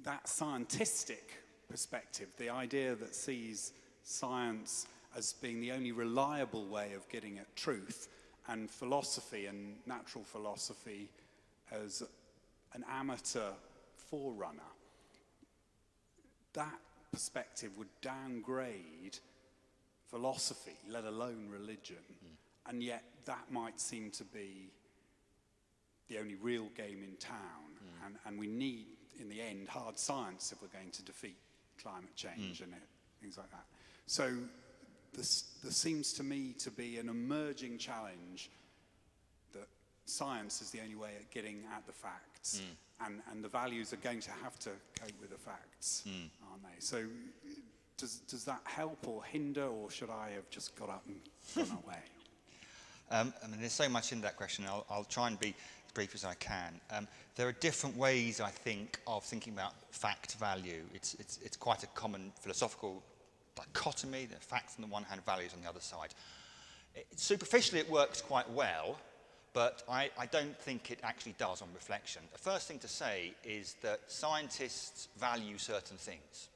that scientistic perspective, the idea that sees science as being the only reliable way of getting at truth, and philosophy and natural philosophy as an amateur forerunner, that perspective would downgrade philosophy, let alone religion, and yet that might seem to be the only real game in town, and we need, in the end, hard science if we're going to defeat climate change and things like that. So there seems to me to be an emerging challenge that science is the only way of getting at the facts, and the values are going to have to cope with the facts, aren't they? So does that help or hinder, or should I have just got up and gone away? There's so much in that question. I'll try and be as brief as I can. There are different ways, I think, of thinking about fact value. It's quite a common philosophical dichotomy, the facts on the one hand, values on the other side. Superficially, it works quite well, but I don't think it actually does on reflection. The first thing to say is that scientists value certain things.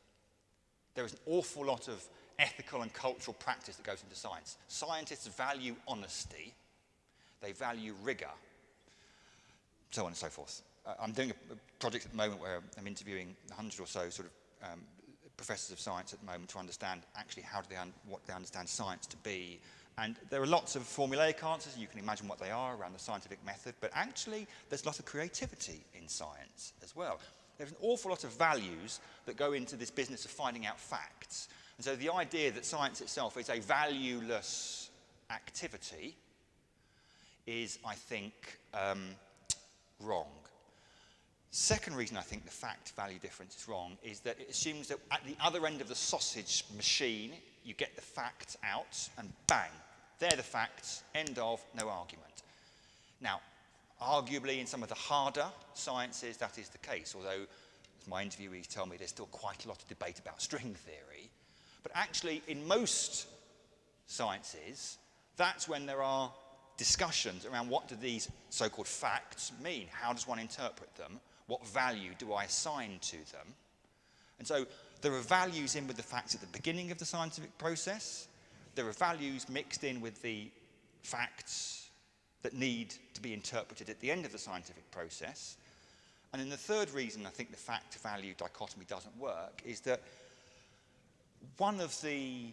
There is an awful lot of ethical and cultural practice that goes into science. Scientists value honesty, they value rigor, so on and so forth. I'm doing a project at the moment where I'm interviewing 100 or so sort of professors of science at the moment to understand actually what they understand science to be. And there are lots of formulaic answers, you can imagine what they are around the scientific method, but actually there's lots of creativity in science as well. There's an awful lot of values that go into this business of finding out facts. And so the idea that science itself is a valueless activity is, I think, wrong. Second reason I think the fact-value difference is wrong is that it assumes that at the other end of the sausage machine, you get the facts out and bang, they're the facts, end of, no argument. Now, arguably in some of the harder sciences that is the case, although as my interviewees tell me there's still quite a lot of debate about string theory. But actually in most sciences, that's when there are discussions around what do these so-called facts mean? How does one interpret them? What value do I assign to them? And so there are values in with the facts at the beginning of the scientific process. There are values mixed in with the facts that need to be interpreted at the end of the scientific process. And then the third reason I think the fact-value dichotomy doesn't work is that one of the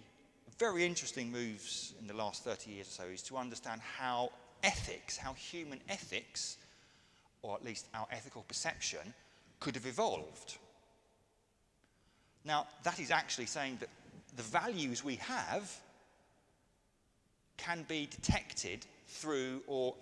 very interesting moves in the last 30 years or so is to understand how ethics, how human ethics, or at least our ethical perception, could have evolved. Now, that is actually saying that the values we have can be detected through, or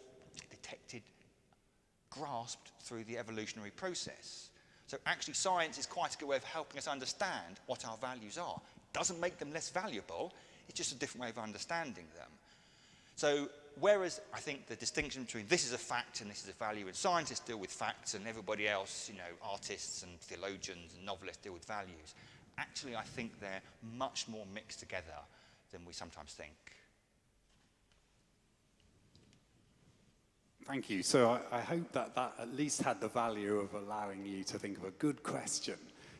grasped through the evolutionary process. So actually science is quite a good way of helping us understand what our values are. It doesn't make them less valuable, it's just a different way of understanding them. So whereas I think the distinction between this is a fact and this is a value, and scientists deal with facts and everybody else, artists and theologians and novelists deal with values, actually I think they're much more mixed together than we sometimes think. Thank you. So I hope that at least had the value of allowing you to think of a good question.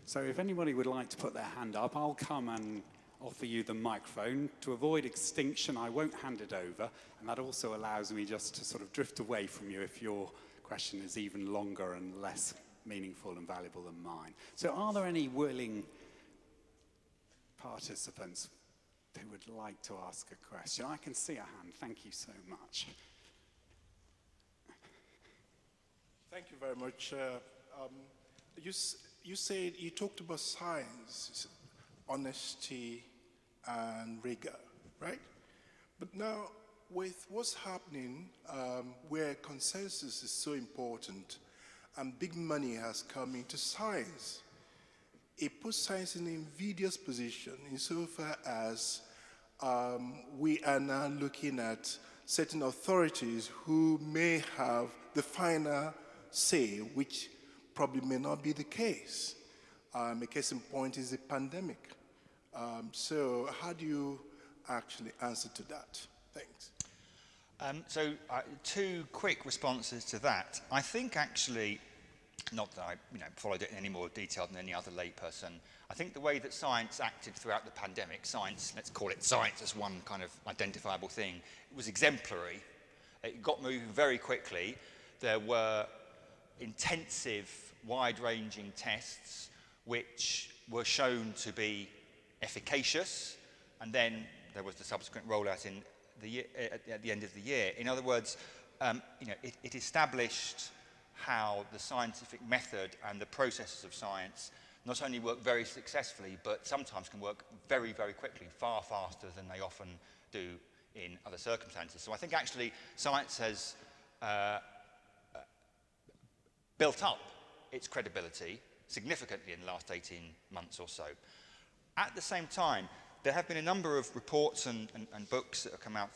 So if anybody would like to put their hand up, I'll come and offer you the microphone. To avoid extinction, I won't hand it over, and that also allows me just to sort of drift away from you if your question is even longer and less meaningful and valuable than mine. So are there any willing participants who would like to ask a question? I can see a hand. Thank you so much. Thank you very much. You talked about science, honesty, and rigor, right? But now, with what's happening, where consensus is so important, and big money has come into science, it puts science in an invidious position insofar as we are now looking at certain authorities who may have the final say, which probably may not be the case. A case in point is the pandemic. So how do you actually answer to that? Thanks. Two quick responses to that. I think actually, not that I followed it in any more detail than any other layperson, I think the way that science acted throughout the pandemic, science, let's call it science as one kind of identifiable thing, it was exemplary. It got moving very quickly. There were intensive, wide-ranging tests which were shown to be efficacious, and then there was the subsequent rollout at the end of the year. In other words, it established how the scientific method and the processes of science not only work very successfully, but sometimes can work very, very quickly, far faster than they often do in other circumstances. So I think actually science has built up its credibility significantly in the last 18 months or so. At the same time, there have been a number of reports and books that have come out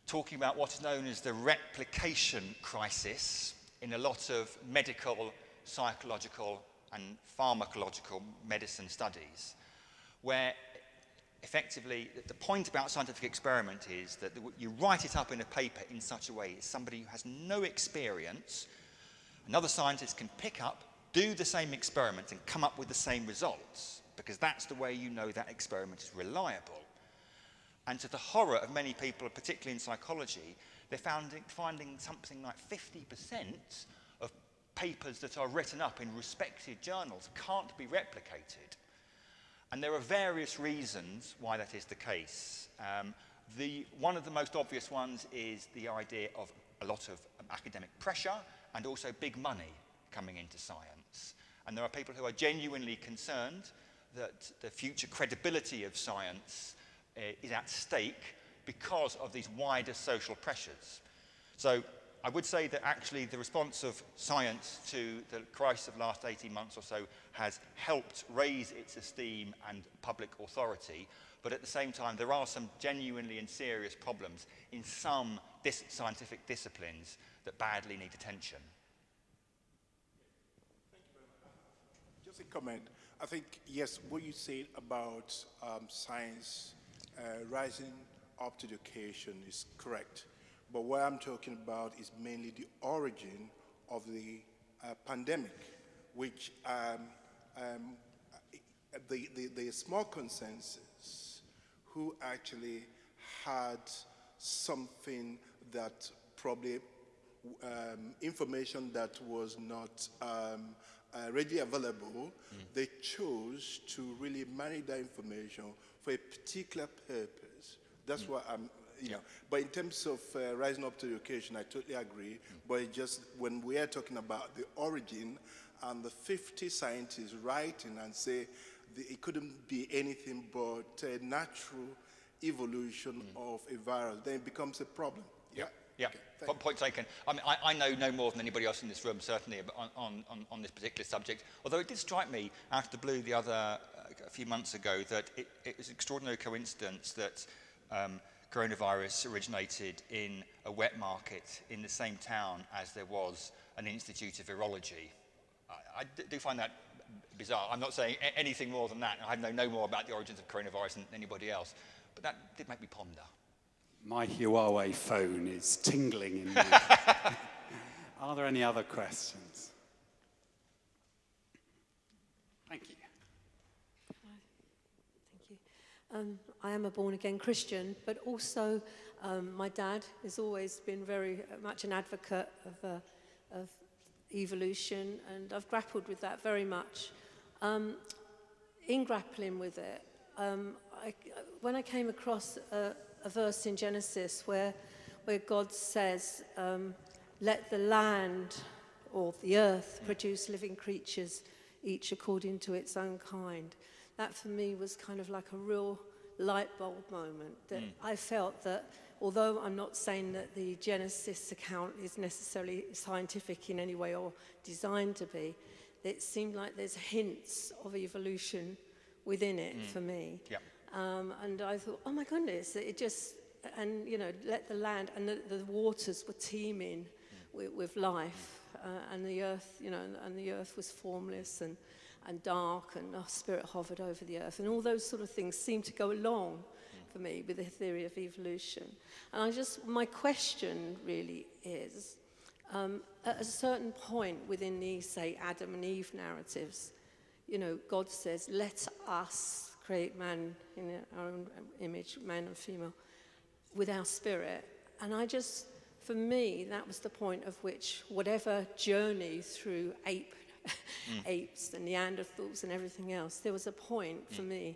talking about what is known as the replication crisis in a lot of medical, psychological, and pharmacological medicine studies, where effectively the point about scientific experiment is that you write it up in a paper in such a way as somebody who has no experience, another scientist can pick up, do the same experiment and come up with the same results, because that's the way you know that experiment is reliable. And to the horror of many people, particularly in psychology, they're finding something like 50% of papers that are written up in respected journals can't be replicated. And there are various reasons why that is the case. One of the most obvious ones is the idea of a lot of academic pressure and also big money coming into science. And there are people who are genuinely concerned that the future credibility of science is at stake because of these wider social pressures. So I would say that actually the response of science to the crisis of the last 18 months or so has helped raise its esteem and public authority, but at the same time there are some genuinely and serious problems in some scientific disciplines that badly need attention. Thank you very much. Just a comment. I think, yes, what you said about science rising up to the occasion is correct. But what I'm talking about is mainly the origin of the pandemic, which the small consensus who actually had something that probably information that was not readily available, they chose to really manage that information for a particular purpose. That's what I'm, you know. But in terms of rising up to the occasion, I totally agree. But it just, when we are talking about the origin and the 50 scientists writing and say it couldn't be anything but a natural evolution of a virus, then it becomes a problem. Yeah. Yeah, Okay, point taken. I mean, I know no more than anybody else in this room, certainly, on this particular subject. Although it did strike me out of the blue a few months ago that it was an extraordinary coincidence that coronavirus originated in a wet market in the same town as there was an Institute of Virology. I do find that bizarre. I'm not saying anything more than that. I know no more about the origins of coronavirus than anybody else. But that did make me ponder. My Huawei phone is tingling in me. Are there any other questions? Thank you. Thank you. I am a born-again Christian, but also my dad has always been very much an advocate of evolution, and I've grappled with that very much. In grappling with it, when I came across a verse in Genesis where God says, let the land or the earth produce living creatures, each according to its own kind. That for me was kind of like a real light bulb moment, that I felt that although I'm not saying that the Genesis account is necessarily scientific in any way or designed to be, it seemed like there's hints of evolution within it for me. Yeah. And I thought, oh my goodness, it just, and you know, let the land, and the waters were teeming with life, and the earth, you know, and the earth was formless and dark, and our spirit hovered over the earth, and all those sort of things seemed to go along for me with the theory of evolution. And my question really is, at a certain point within the, say, Adam and Eve narratives, you know, God says, let us create man in our own image, man and female, with our spirit. And for me, that was the point of which whatever journey through apes and Neanderthals and everything else, there was a point for me,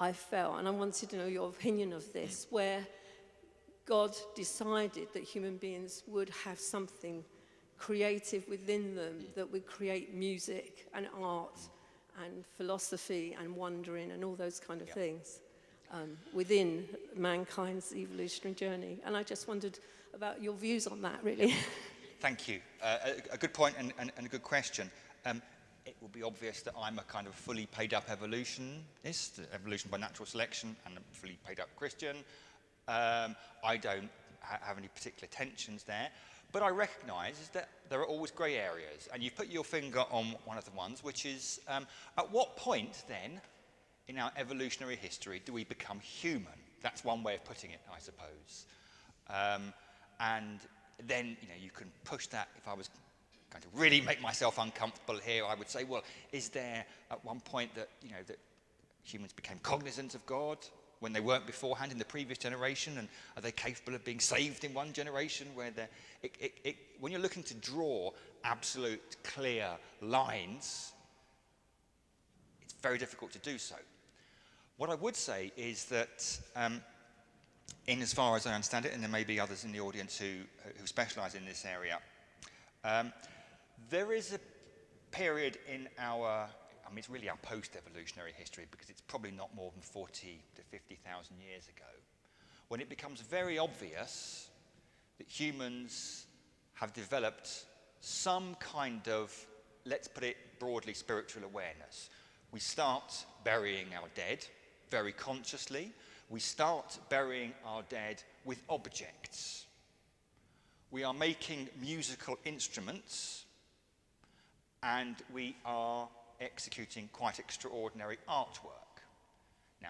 I felt, and I wanted to know your opinion of this, where God decided that human beings would have something creative within them that would create music and art and philosophy and wondering and all those kind of things within mankind's evolutionary journey. And I just wondered about your views on that, really. Thank you. A good point and a good question. It will be obvious that I'm a kind of fully paid-up evolutionist, evolution by natural selection, and a fully paid-up Christian. I don't have any particular tensions there. But I recognise that there are always grey areas, and you've put your finger on one of the ones, which is, at what point, then, in our evolutionary history, do we become human? That's one way of putting it, I suppose. And then, you know, you can push that. If I was going to really make myself uncomfortable here, I would say, well, is there at one point that, you know, that humans became cognizant of God when they weren't beforehand in the previous generation, and are they capable of being saved in one generation where when you're looking to draw absolute clear lines, it's very difficult to do so. What I would say is that in as far as I understand it, and there may be others in the audience who specialise in this area, there is a period in our, I mean, it's really our post-evolutionary history, because it's probably not more than 40 to 50,000 years ago, when it becomes very obvious that humans have developed some kind of, let's put it broadly, spiritual awareness. We start burying our dead very consciously. We start burying our dead with objects. We are making musical instruments, and we are executing quite extraordinary artwork. Now,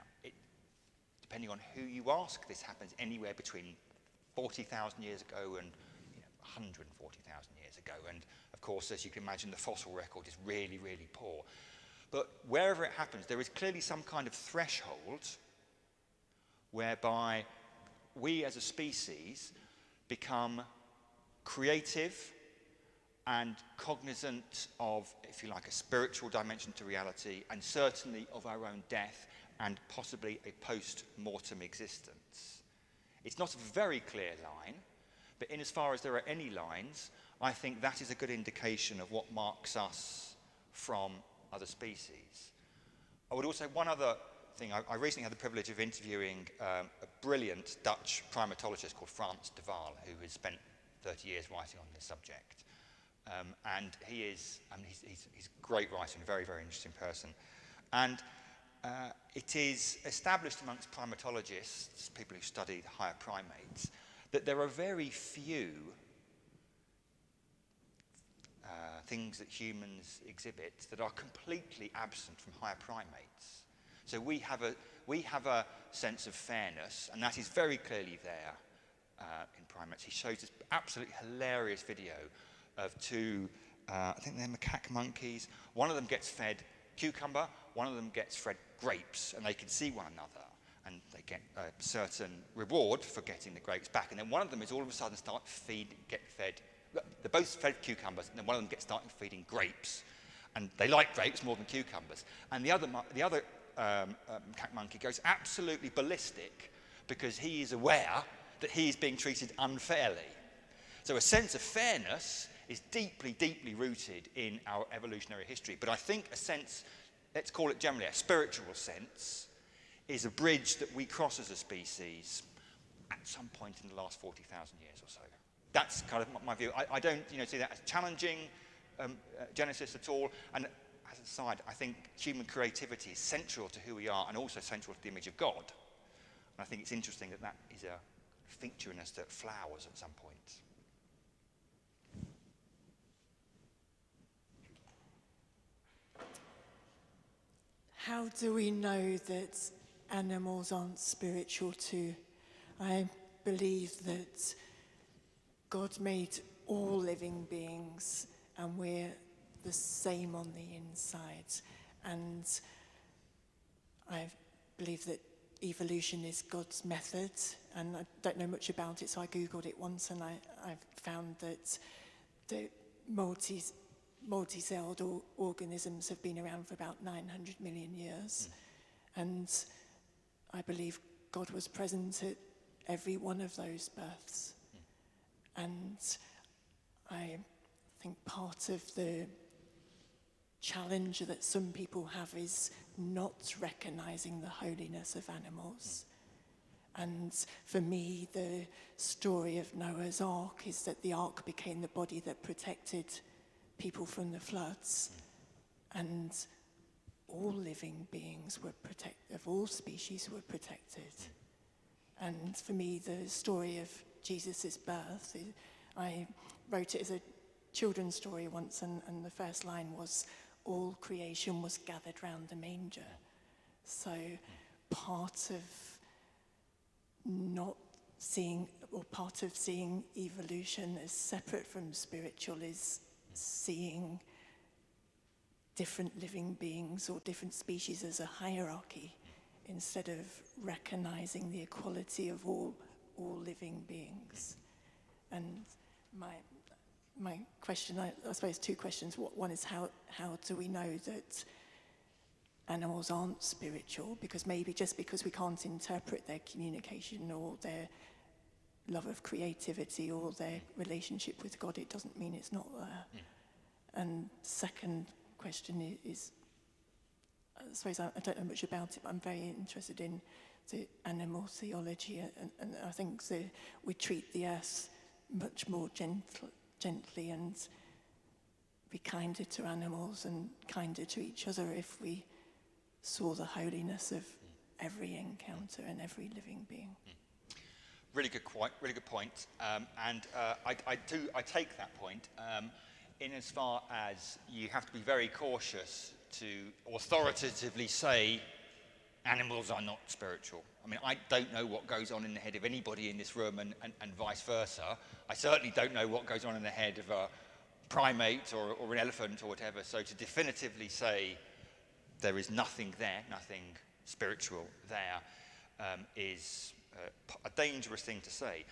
depending on who you ask, this happens anywhere between 40,000 years ago and 140,000 years ago. And of course, as you can imagine, the fossil record is really, really poor. But wherever it happens, there is clearly some kind of threshold whereby we as a species become creative and cognizant of, if you like, a spiritual dimension to reality, and certainly of our own death and possibly a post-mortem existence. It's not a very clear line, but in as far as there are any lines, I think that is a good indication of what marks us from other species. I would also, one other thing, I recently had the privilege of interviewing a brilliant Dutch primatologist called Frans de Waal, who has spent 30 years writing on this subject. And he's a great writer and a very, very interesting person. And it is established amongst primatologists, people who study the higher primates, that there are very few things that humans exhibit that are completely absent from higher primates. So we have a sense of fairness, and that is very clearly there in primates. He shows this absolutely hilarious video of two, I think they're macaque monkeys. One of them gets fed cucumber, one of them gets fed grapes, and they can see one another, and they get a certain reward for getting the grapes back. And then one of them is all of a sudden get fed. They're both fed cucumbers, and then one of them gets started feeding grapes, and they like grapes more than cucumbers. And the other macaque monkey goes absolutely ballistic because he is aware that he is being treated unfairly. So a sense of fairness is deeply, deeply rooted in our evolutionary history. But I think a sense, let's call it generally a spiritual sense, is a bridge that we cross as a species at some point in the last 40,000 years or so. That's kind of my view. I don't see that as challenging Genesis at all. And as a side, I think human creativity is central to who we are and also central to the image of God. And I think it's interesting that that is a feature in us that flowers at some point. How do we know that animals aren't spiritual too? I believe that God made all living beings and we're the same on the inside. And I believe that evolution is God's method, and I don't know much about it, so I Googled it once, and I found that the multi-celled organisms have been around for about 900 million years. And I believe God was present at every one of those births. And I think part of the challenge that some people have is not recognizing the holiness of animals. And for me, the story of Noah's Ark is that the ark became the body that protected people from the floods. And all living beings were protected, of all species were protected. And for me, the story of Jesus' birth, I wrote it as a children's story once, and the first line was, all creation was gathered round the manger. So part of not seeing, or part of seeing evolution as separate from spiritual is seeing different living beings or different species as a hierarchy instead of recognizing the equality of all living beings. And my question, I suppose two questions. One is how do we know that animals aren't spiritual? Because maybe just because we can't interpret their communication or their love of creativity or their relationship with God, it doesn't mean it's not there. And second question is, I suppose I don't know much about it, but I'm very interested in the animal theology, and I think we treat the earth much more gently and be kinder to animals and kinder to each other if we saw the holiness of every encounter and every living being. Really good point. I take that point in as far as you have to be very cautious to authoritatively say animals are not spiritual. I mean, I don't know what goes on in the head of anybody in this room and vice versa. I certainly don't know what goes on in the head of a primate or an elephant or whatever. So to definitively say there is nothing there, nothing spiritual there, is a dangerous thing to say.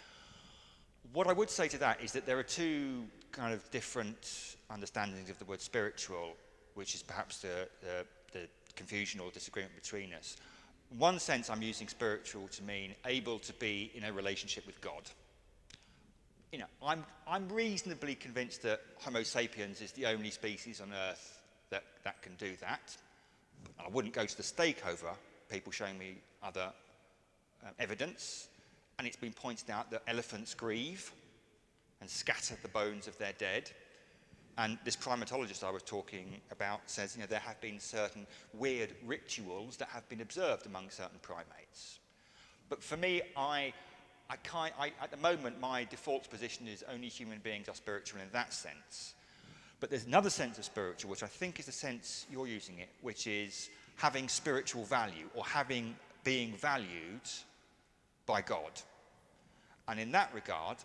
What I would say to that is that there are two kind of different understandings of the word spiritual, which is perhaps the confusion or disagreement between us. In one sense, I'm using spiritual to mean able to be in a relationship with God. You know, I'm reasonably convinced that Homo sapiens is the only species on Earth that can do that. I wouldn't go to the stake over people showing me other evidence. And it's been pointed out that elephants grieve and scatter the bones of their dead. And this primatologist I was talking about says, you know, there have been certain weird rituals that have been observed among certain primates. But for me, at the moment, my default position is only human beings are spiritual in that sense. But there's another sense of spiritual, which I think is the sense you're using it, which is having spiritual value or being valued by God. And in that regard,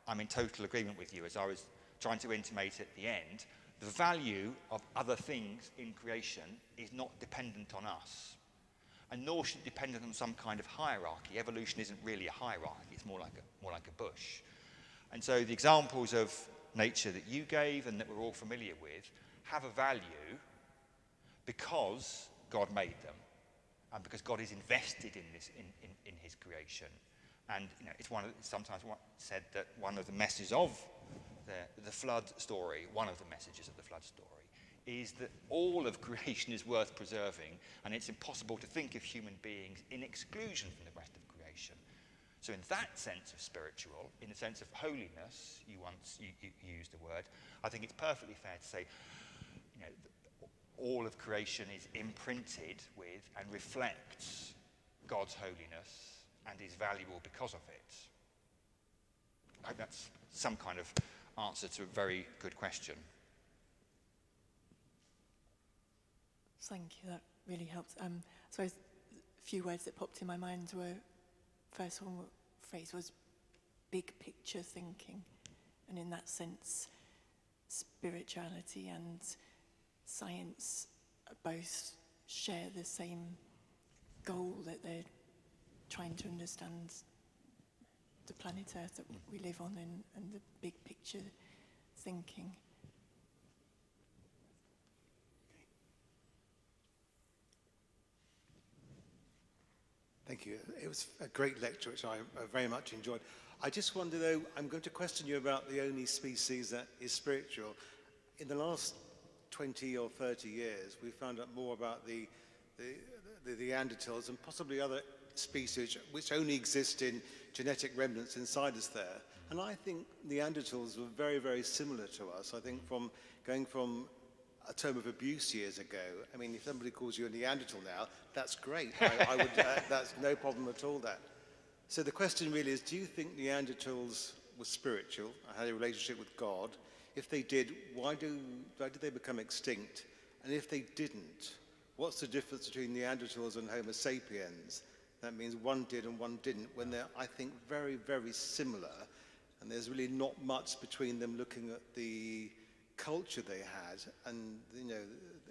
I'm in total agreement with you, as I was trying to intimate at the end. The value of other things in creation is not dependent on us, and nor should it be dependent on some kind of hierarchy. Evolution isn't really a hierarchy, it's more like a bush. And so the examples of nature that you gave and that we're all familiar with have a value because God made them, and because God is invested in this in his creation. And you know, it's sometimes said that one of the messages of the flood story, one of the messages of the flood story, is that all of creation is worth preserving, and it's impossible to think of human beings in exclusion from the rest of creation. So in that sense of spiritual, in the sense of holiness, you used the word, I think it's perfectly fair to say, you know, all of creation is imprinted with and reflects God's holiness and is valuable because of it. I hope that's some kind of answer to a very good question. Thank you, that really helps. So a few words that popped in my mind were, first one phrase was big picture thinking. And in that sense, spirituality and science both share the same goal, that they're trying to understand the planet Earth that we live on, and the big picture thinking. Thank you. It was a great lecture, which I very much enjoyed. I just wonder, though, I'm going to question you about the only species that is spiritual. In the last 20 or 30 years, we've found out more about the Neanderthals and possibly other species which only exist in genetic remnants inside us there. And I think Neanderthals were very, very similar to us. I think going from a term of abuse years ago, I mean, if somebody calls you a Neanderthal now, that's great. I would, that's no problem at all, that. So the question really is, do you think Neanderthals were spiritual, had a relationship with God? If they did, why did they become extinct? And if they didn't, what's the difference between Neanderthals and Homo sapiens? That means one did and one didn't, when they're, I think, very, very similar. And there's really not much between them, looking at the culture they had. And, you know,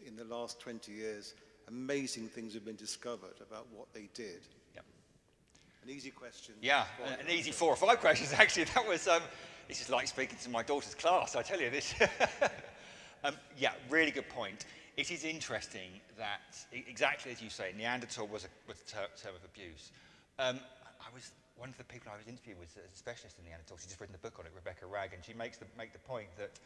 in the last 20 years, amazing things have been discovered about what they did. Yep. An easy question. Yeah, an easy 4 or 5 questions, actually. That was, this is like speaking to my daughter's class, I tell you this. Yeah, really good point. It is interesting that, exactly as you say, Neanderthal was a term of abuse. One of the people I was interviewing was a specialist in Neanderthals. She's just written a book on it, Rebecca Ragg, and she makes the point that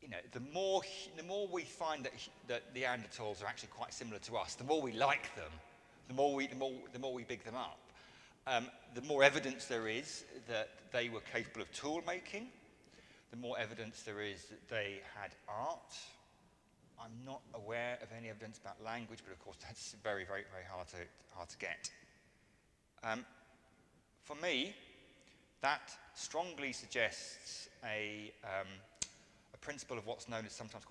you know, the more we find that Neanderthals are actually quite similar to us, the more we like them, the more we big them up. The more evidence there is that they were capable of tool making. The more evidence there is that they had art. I'm not aware of any evidence about language, but of course that's very, very, very hard to get. For me, that strongly suggests a principle of what's known as sometimes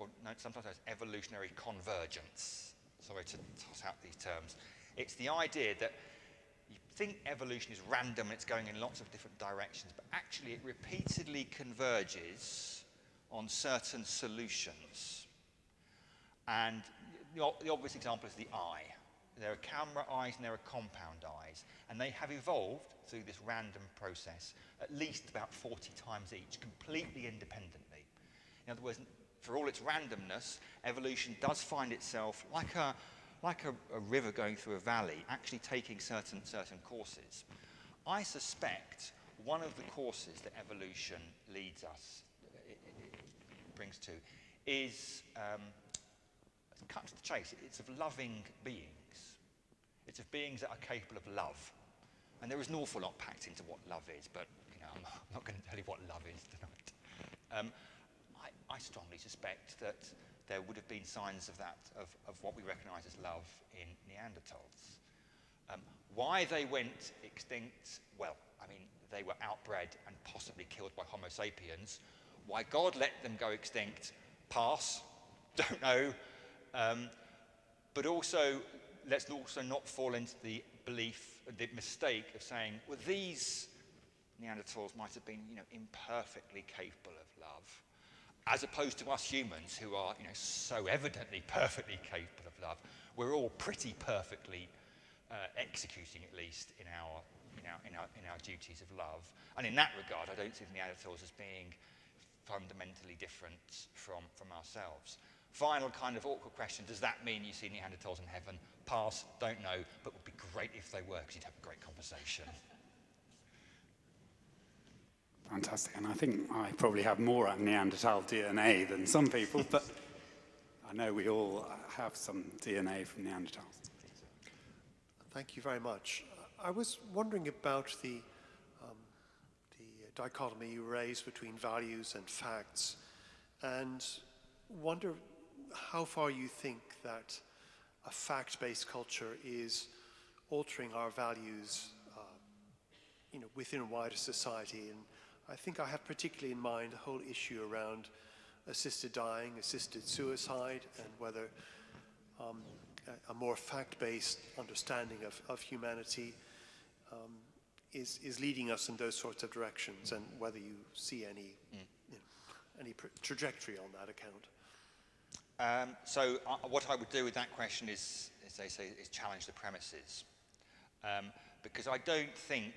as evolutionary convergence. Sorry to toss out these terms. It's the idea that you think evolution is random and it's going in lots of different directions, but actually it repeatedly converges on certain solutions. And the obvious example is the eye. There are camera eyes and there are compound eyes. And they have evolved through this random process at least about 40 times each, completely independently. In other words, for all its randomness, evolution does find itself like a river going through a valley, actually taking certain courses. I suspect one of the courses that evolution leads us, it brings to, is, cut to the chase, it's of loving beings. It's of beings that are capable of love. And there is an awful lot packed into what love is, but I'm not going to tell you what love is tonight. I strongly suspect that there would have been signs of that, of what we recognise as love in Neanderthals. Why they went extinct, well, I mean, they were outbred and possibly killed by Homo sapiens. Why God let them go extinct, pass, don't know. But also, let's also not fall into the belief, the mistake of saying, well, these Neanderthals might have been, imperfectly capable of love, as opposed to us humans who are, so evidently perfectly capable of love. We're all pretty perfectly executing, at least, in our duties of love. And in that regard, I don't see the Neanderthals as being fundamentally different from ourselves. Final kind of awkward question, does that mean you see Neanderthals in heaven? Pass, don't know, but would be great if they were, because you'd have a great conversation. Fantastic. And I think I probably have more Neanderthal DNA than some people, but I know we all have some DNA from Neanderthals. Thank you very much. I was wondering about the dichotomy you raised between values and facts, and wonder how far you think that a fact-based culture is altering our values, within a wider society. And I think I have particularly in mind the whole issue around assisted dying, assisted suicide, and whether a more fact-based understanding of humanity is leading us in those sorts of directions, and whether you see any trajectory on that account. So what I would do with that question is, as they say, is challenge the premises. Because I don't think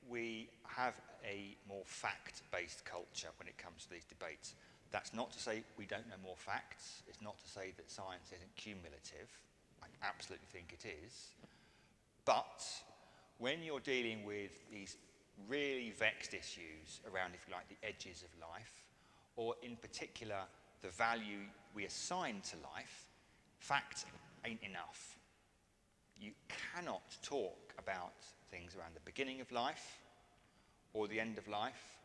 we have a more fact-based culture when it comes to these debates. That's not to say we don't know more facts. It's not to say that science isn't cumulative. I absolutely think it is. But when you're dealing with these really vexed issues around, if you like, the edges of life, or in particular, the value we assign to life, facts ain't enough. You cannot talk about things around the beginning of life, or the end of life,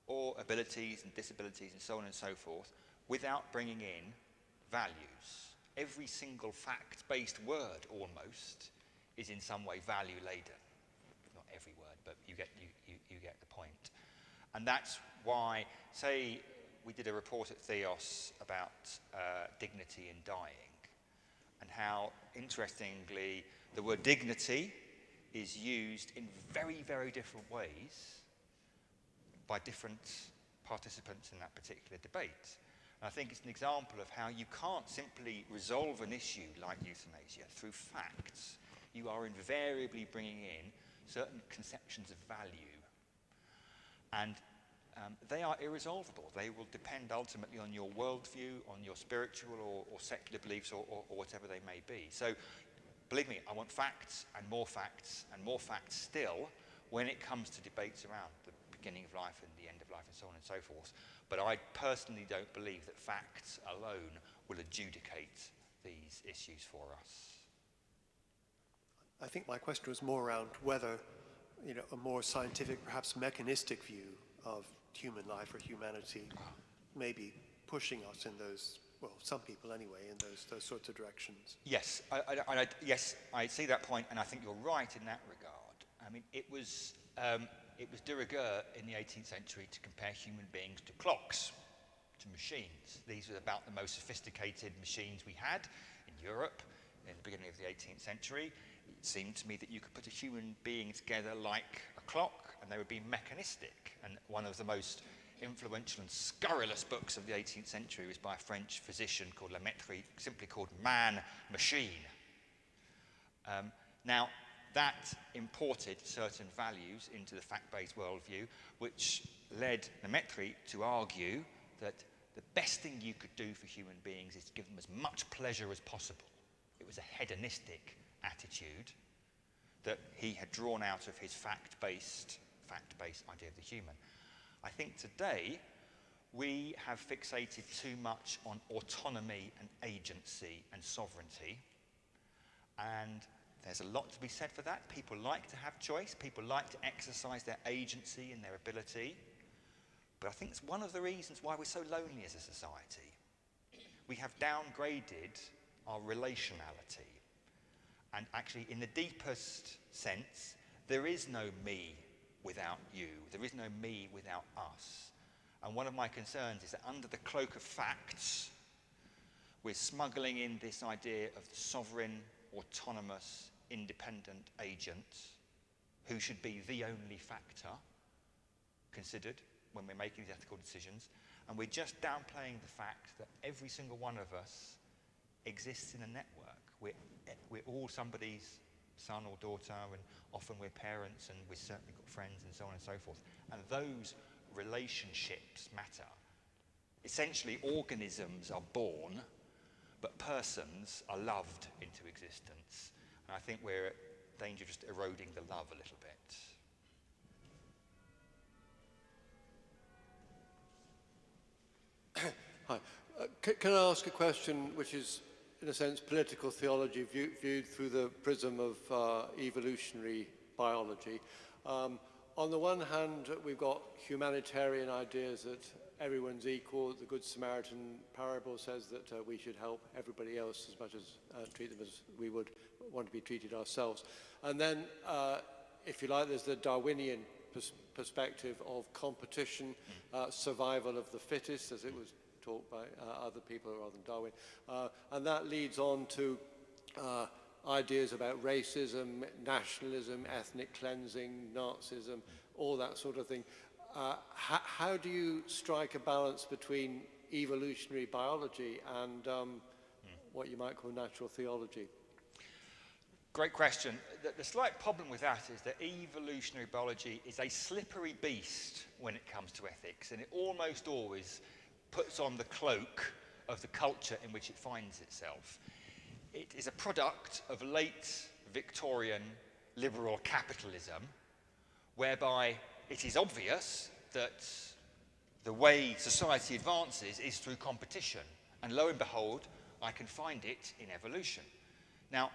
or abilities and disabilities and so on and so forth, without bringing in values. Every single fact-based word, almost, is in some way value-laden. Not every word, but you get the point. And that's why, say, we did a report at Theos about dignity in dying, and how, interestingly, the word dignity is used in very, very different ways by different participants in that particular debate. And I think it's an example of how you can't simply resolve an issue like euthanasia through facts. You are invariably bringing in certain conceptions of value. And they are irresolvable. They will depend ultimately on your worldview, on your spiritual or secular beliefs, or whatever they may be. So, believe me, I want facts and more facts still when it comes to debates around the beginning of life and the end of life and so on and so forth. But I personally don't believe that facts alone will adjudicate these issues for us. I think my question was more around whether, a more scientific, perhaps mechanistic view of human life or humanity may be pushing us in those, well, some people anyway, in those sorts of directions. Yes, yes, I see that point, and I think you're right in that regard. I mean, it was de rigueur in the 18th century to compare human beings to clocks, to machines. These were about the most sophisticated machines we had in Europe in the beginning of the 18th century. It seemed to me that you could put a human being together like a clock, and they would be mechanistic. And one of the most influential and scurrilous books of the 18th century was by a French physician called La Mettrie, simply called Man Machine. Now, that imported certain values into the fact-based worldview, which led Nemetri to argue that the best thing you could do for human beings is to give them as much pleasure as possible. It was a hedonistic attitude that he had drawn out of his fact-based idea of the human. I think today we have fixated too much on autonomy and agency and sovereignty, and there's a lot to be said for that. People like to have choice, people like to exercise their agency and their ability, but I think it's one of the reasons why we're so lonely as a society. We have downgraded our relationality, and actually in the deepest sense, there is no me without you, there is no me without us. And one of my concerns is that under the cloak of facts, we're smuggling in this idea of the sovereign, autonomous, independent agent who should be the only factor considered when we're making these ethical decisions. And we're just downplaying the fact that every single one of us exists in a network. We're all somebody's son or daughter, and often we're parents, and we've certainly got friends and so on and so forth. And those relationships matter. Essentially, organisms are born, but persons are loved into existence. And I think we're at danger of just eroding the love a little bit. Hi. Can I ask a question which is, in a sense, political theology viewed through the prism of evolutionary biology? On the one hand, we've got humanitarian ideas that everyone's equal. The Good Samaritan parable says that we should help everybody else as much as treat them as we would want to be treated ourselves. And then, if you like, there's the Darwinian perspective of competition, survival of the fittest, as it was taught by other people rather than Darwin. And that leads on to ideas about racism, nationalism, ethnic cleansing, Nazism, all that sort of thing. How do you strike a balance between evolutionary biology and what you might call natural theology? Great question. The slight problem with that is that evolutionary biology is a slippery beast when it comes to ethics, and it almost always puts on the cloak of the culture in which it finds itself. It is a product of late Victorian liberal capitalism, whereby it is obvious that the way society advances is through competition. And lo and behold, I can find it in evolution. Now,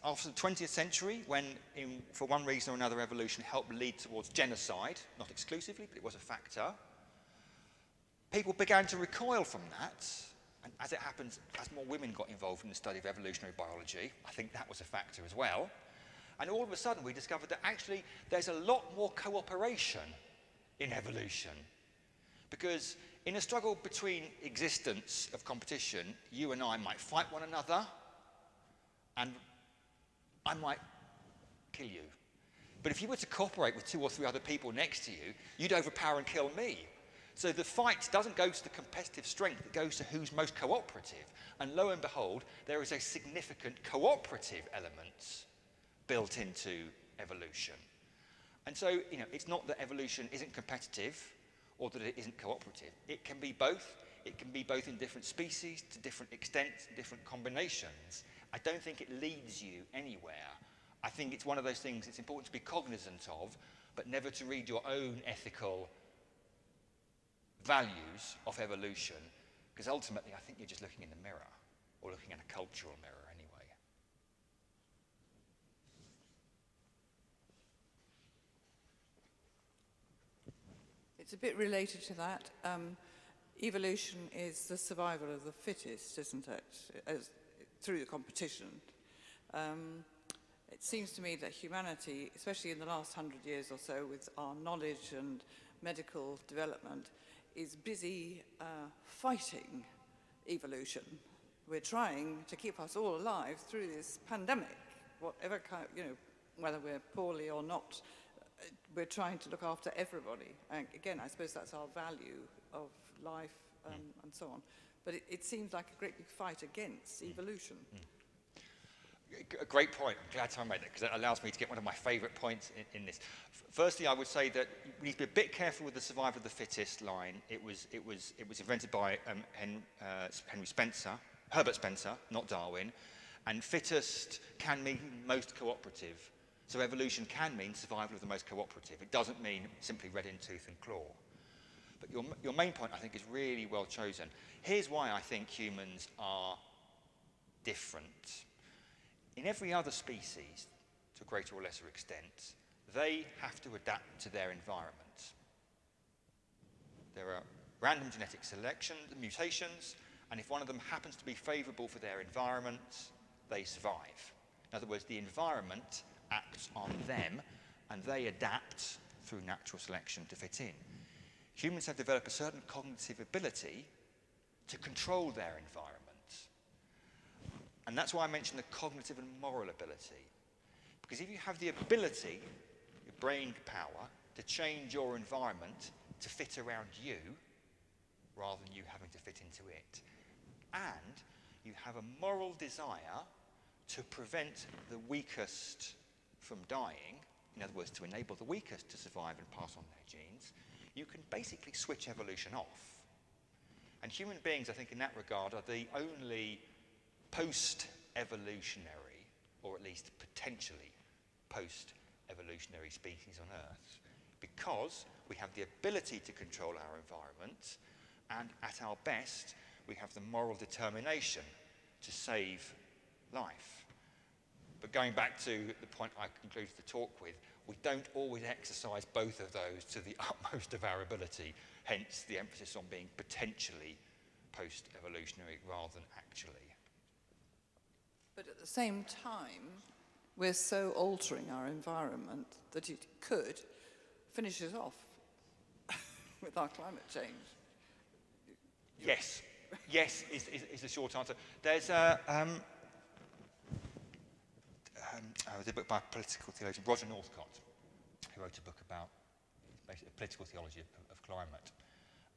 after the 20th century, when for one reason or another evolution helped lead towards genocide, not exclusively, but it was a factor, people began to recoil from that. And as it happens, as more women got involved in the study of evolutionary biology, I think that was a factor as well. And all of a sudden, we discovered that actually there's a lot more cooperation in evolution. Because in a struggle between existence of competition, you and I might fight one another, and I might kill you. But if you were to cooperate with 2 or 3 other people next to you, you'd overpower and kill me. So the fight doesn't go to the competitive strength, it goes to who's most cooperative. And lo and behold, there is a significant cooperative element built into evolution. And so, it's not that evolution isn't competitive or that it isn't cooperative. It can be both. It can be both in different species, to different extents, different combinations. I don't think it leads you anywhere. I think it's one of those things it's important to be cognizant of, but never to read your own ethical values of evolution, because ultimately I think you're just looking in the mirror, or looking in a cultural mirror anyway. It's a bit related to that. Evolution is the survival of the fittest, isn't it? Through the competition. It seems to me that humanity, especially in the last 100 years or so, with our knowledge and medical development, is busy fighting evolution. We're trying to keep us all alive through this pandemic, whatever kind, whether we're poorly or not. We're trying to look after everybody. And again, I suppose that's our value of life and so on. But it seems like a great big fight against evolution. A great point. I'm glad someone made that, because it allows me to get one of my favourite points in this. Firstly, I would say that we need to be a bit careful with the survival of the fittest line. It was invented by Herbert Spencer, not Darwin. And fittest can mean most cooperative. So evolution can mean survival of the most cooperative. It doesn't mean simply red in tooth and claw. But your main point, I think, is really well chosen. Here's why I think humans are different. In every other species, to a greater or lesser extent, they have to adapt to their environment. There are random genetic selection, mutations, and if one of them happens to be favourable for their environment, they survive. In other words, the environment acts on them, and they adapt through natural selection to fit in. Humans have developed a certain cognitive ability to control their environment. And that's why I mentioned the cognitive and moral ability. Because if you have the ability, your brain power, to change your environment to fit around you, rather than you having to fit into it, and you have a moral desire to prevent the weakest from dying, in other words, to enable the weakest to survive and pass on their genes, you can basically switch evolution off. And human beings, I think, in that regard, are the only post-evolutionary, or at least potentially post-evolutionary species on Earth, because we have the ability to control our environment, and at our best, we have the moral determination to save life. But going back to the point I concluded the talk with, we don't always exercise both of those to the utmost of our ability, hence the emphasis on being potentially post-evolutionary rather than actually. But at the same time, we're so altering our environment that it could finish us off with our climate change. Yes. Yes is the short answer. There's a book by a political theologian, Roger Northcott, who wrote a book about basically political theology of climate.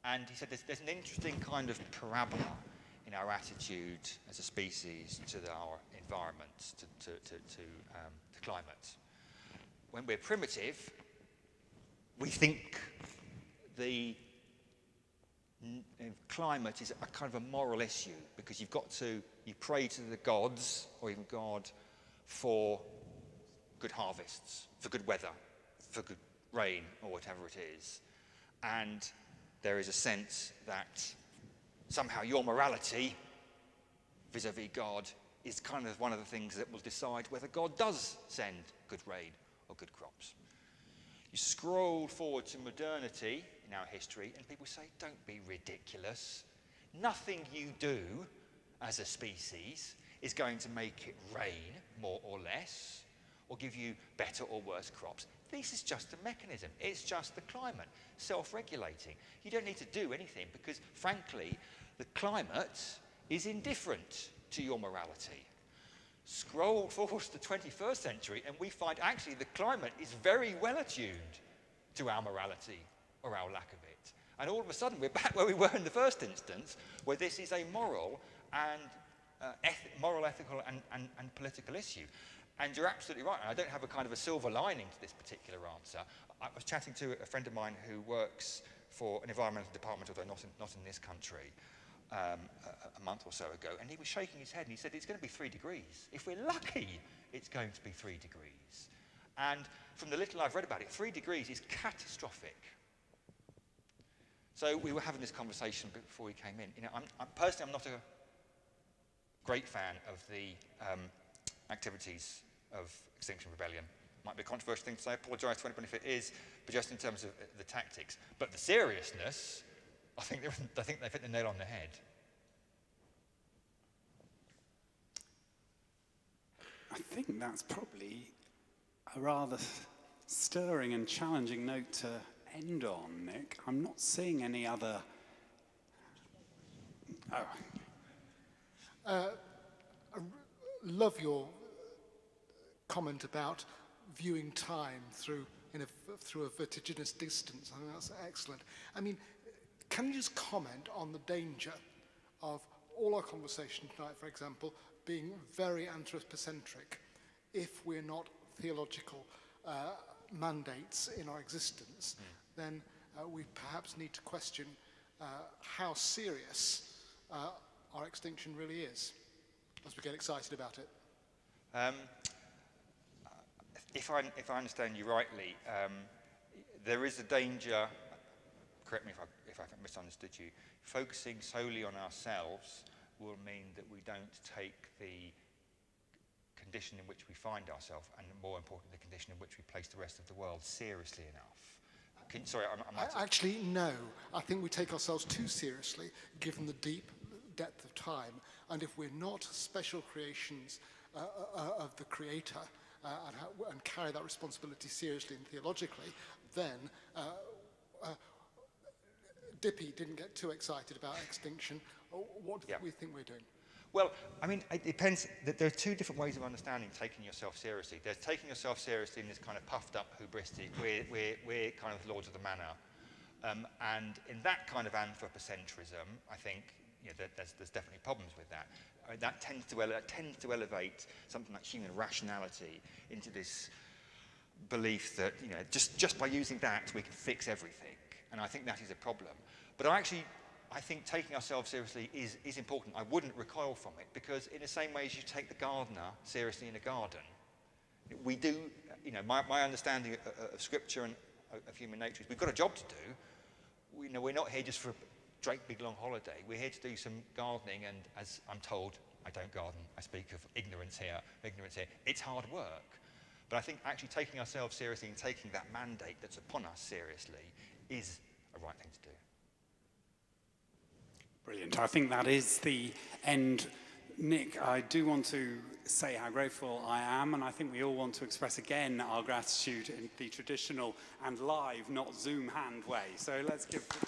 And he said there's an interesting kind of parabola in our attitude as a species to our environment, to climate. When we're primitive, we think the climate is a kind of a moral issue, because you pray to the gods, or even God, for good harvests, for good weather, for good rain, or whatever it is. And there is a sense that somehow your morality vis-a-vis God is kind of one of the things that will decide whether God does send good rain or good crops. You scroll forward to modernity in our history, and people say, don't be ridiculous. Nothing you do as a species is going to make it rain more or less, or give you better or worse crops. This is just a mechanism. It's just the climate, self-regulating. You don't need to do anything, because, frankly, the climate is indifferent to your morality. Scroll forward to the 21st century, and we find actually the climate is very well attuned to our morality, or our lack of it. And all of a sudden, we're back where we were in the first instance, where this is a moral, ethical, and political issue. And you're absolutely right. I don't have a kind of a silver lining to this particular answer. I was chatting to a friend of mine who works for an environmental department, although not in this country, a month or so ago, and he was shaking his head, and he said, it's going to be 3 degrees. If we're lucky, it's going to be 3 degrees. And from the little I've read about it, 3 degrees is catastrophic. So we were having this conversation before we came in. You know, personally, I'm not a great fan of the activities of Extinction Rebellion. Might be a controversial thing to say, I apologise to anybody if it is, but just in terms of the tactics. But the seriousness, I think they've hit the nail on the head. I think that's probably a rather stirring and challenging note to end on, Nick. I'm not seeing any other... I love your comment about viewing time through a vertiginous distance. I think that's excellent. I mean, can you just comment on the danger of all our conversation tonight, for example, being very anthropocentric, if we're not theological mandates in our existence, then we perhaps need to question how serious our extinction really is, as we get excited about it. If I understand you rightly, there is a danger, correct me if I've misunderstood you, focusing solely on ourselves will mean that we don't take the condition in which we find ourselves, and more importantly, the condition in which we place the rest of the world, seriously enough. Sorry, Actually, no. I think we take ourselves too seriously, given the deep depth of time. And if we're not special creations of the Creator and carry that responsibility seriously and theologically, then Dippy didn't get too excited about extinction. What do we think we're doing? Well, I mean, it depends. There are two different ways of understanding taking yourself seriously. There's taking yourself seriously in this kind of puffed up hubristic, we're kind of lords of the manor. And in that kind of anthropocentrism, I think there's definitely problems with that. That tends to elevate something like human rationality into this belief that just by using that we can fix everything. And I think that is a problem. But I think taking ourselves seriously is important. I wouldn't recoil from it, because in the same way as you take the gardener seriously in a garden, we do, my understanding of Scripture and of human nature is we've got a job to do. We're not here just for a great big long holiday. We're here to do some gardening, and as I'm told, I don't garden, I speak of ignorance here. It's hard work. But I think actually taking ourselves seriously and taking that mandate that's upon us seriously is a right thing to do. Brilliant. I think that is the end. Nick, I do want to say how grateful I am, and I think we all want to express again our gratitude in the traditional and live, not Zoom hand way. So let's give applause.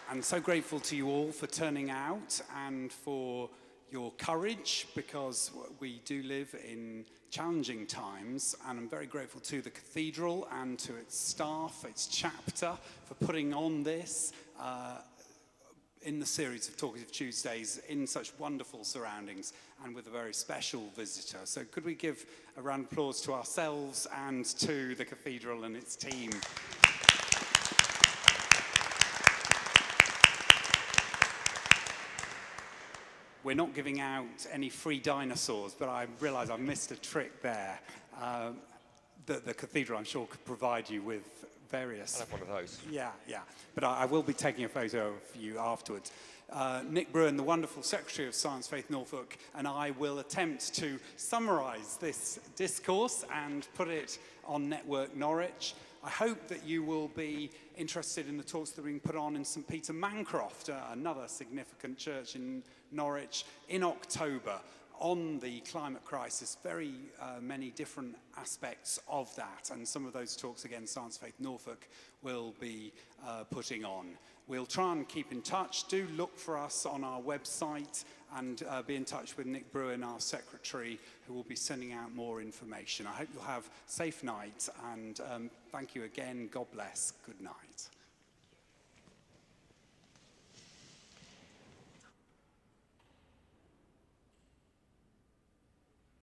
I'm so grateful to you all for turning out and for your courage, because we do live in challenging times, and I'm very grateful to the Cathedral and to its staff, its chapter, for putting on this in the series of Talkative Tuesdays in such wonderful surroundings and with a very special visitor. So could we give a round of applause to ourselves and to the Cathedral and its team. We're not giving out any free dinosaurs, but I realise I've missed a trick there. The Cathedral, I'm sure, could provide you with various... I'll have one of those. Yeah. But I will be taking a photo of you afterwards. Nick Bruin, the wonderful Secretary of Science, Faith Norfolk, and I will attempt to summarise this discourse and put it on Network Norwich. I hope that you will be interested in the talks that are being put on in St Peter Mancroft, another significant church in Norwich, in October on the climate crisis. Very many different aspects of that, and some of those talks, again, Science Faith Norfolk will be putting on. We'll try and keep in touch. Do look for us on our website and be in touch with Nick Bruin, our secretary, who will be sending out more information. I hope you'll have a safe night, and thank you again. God bless. Good night.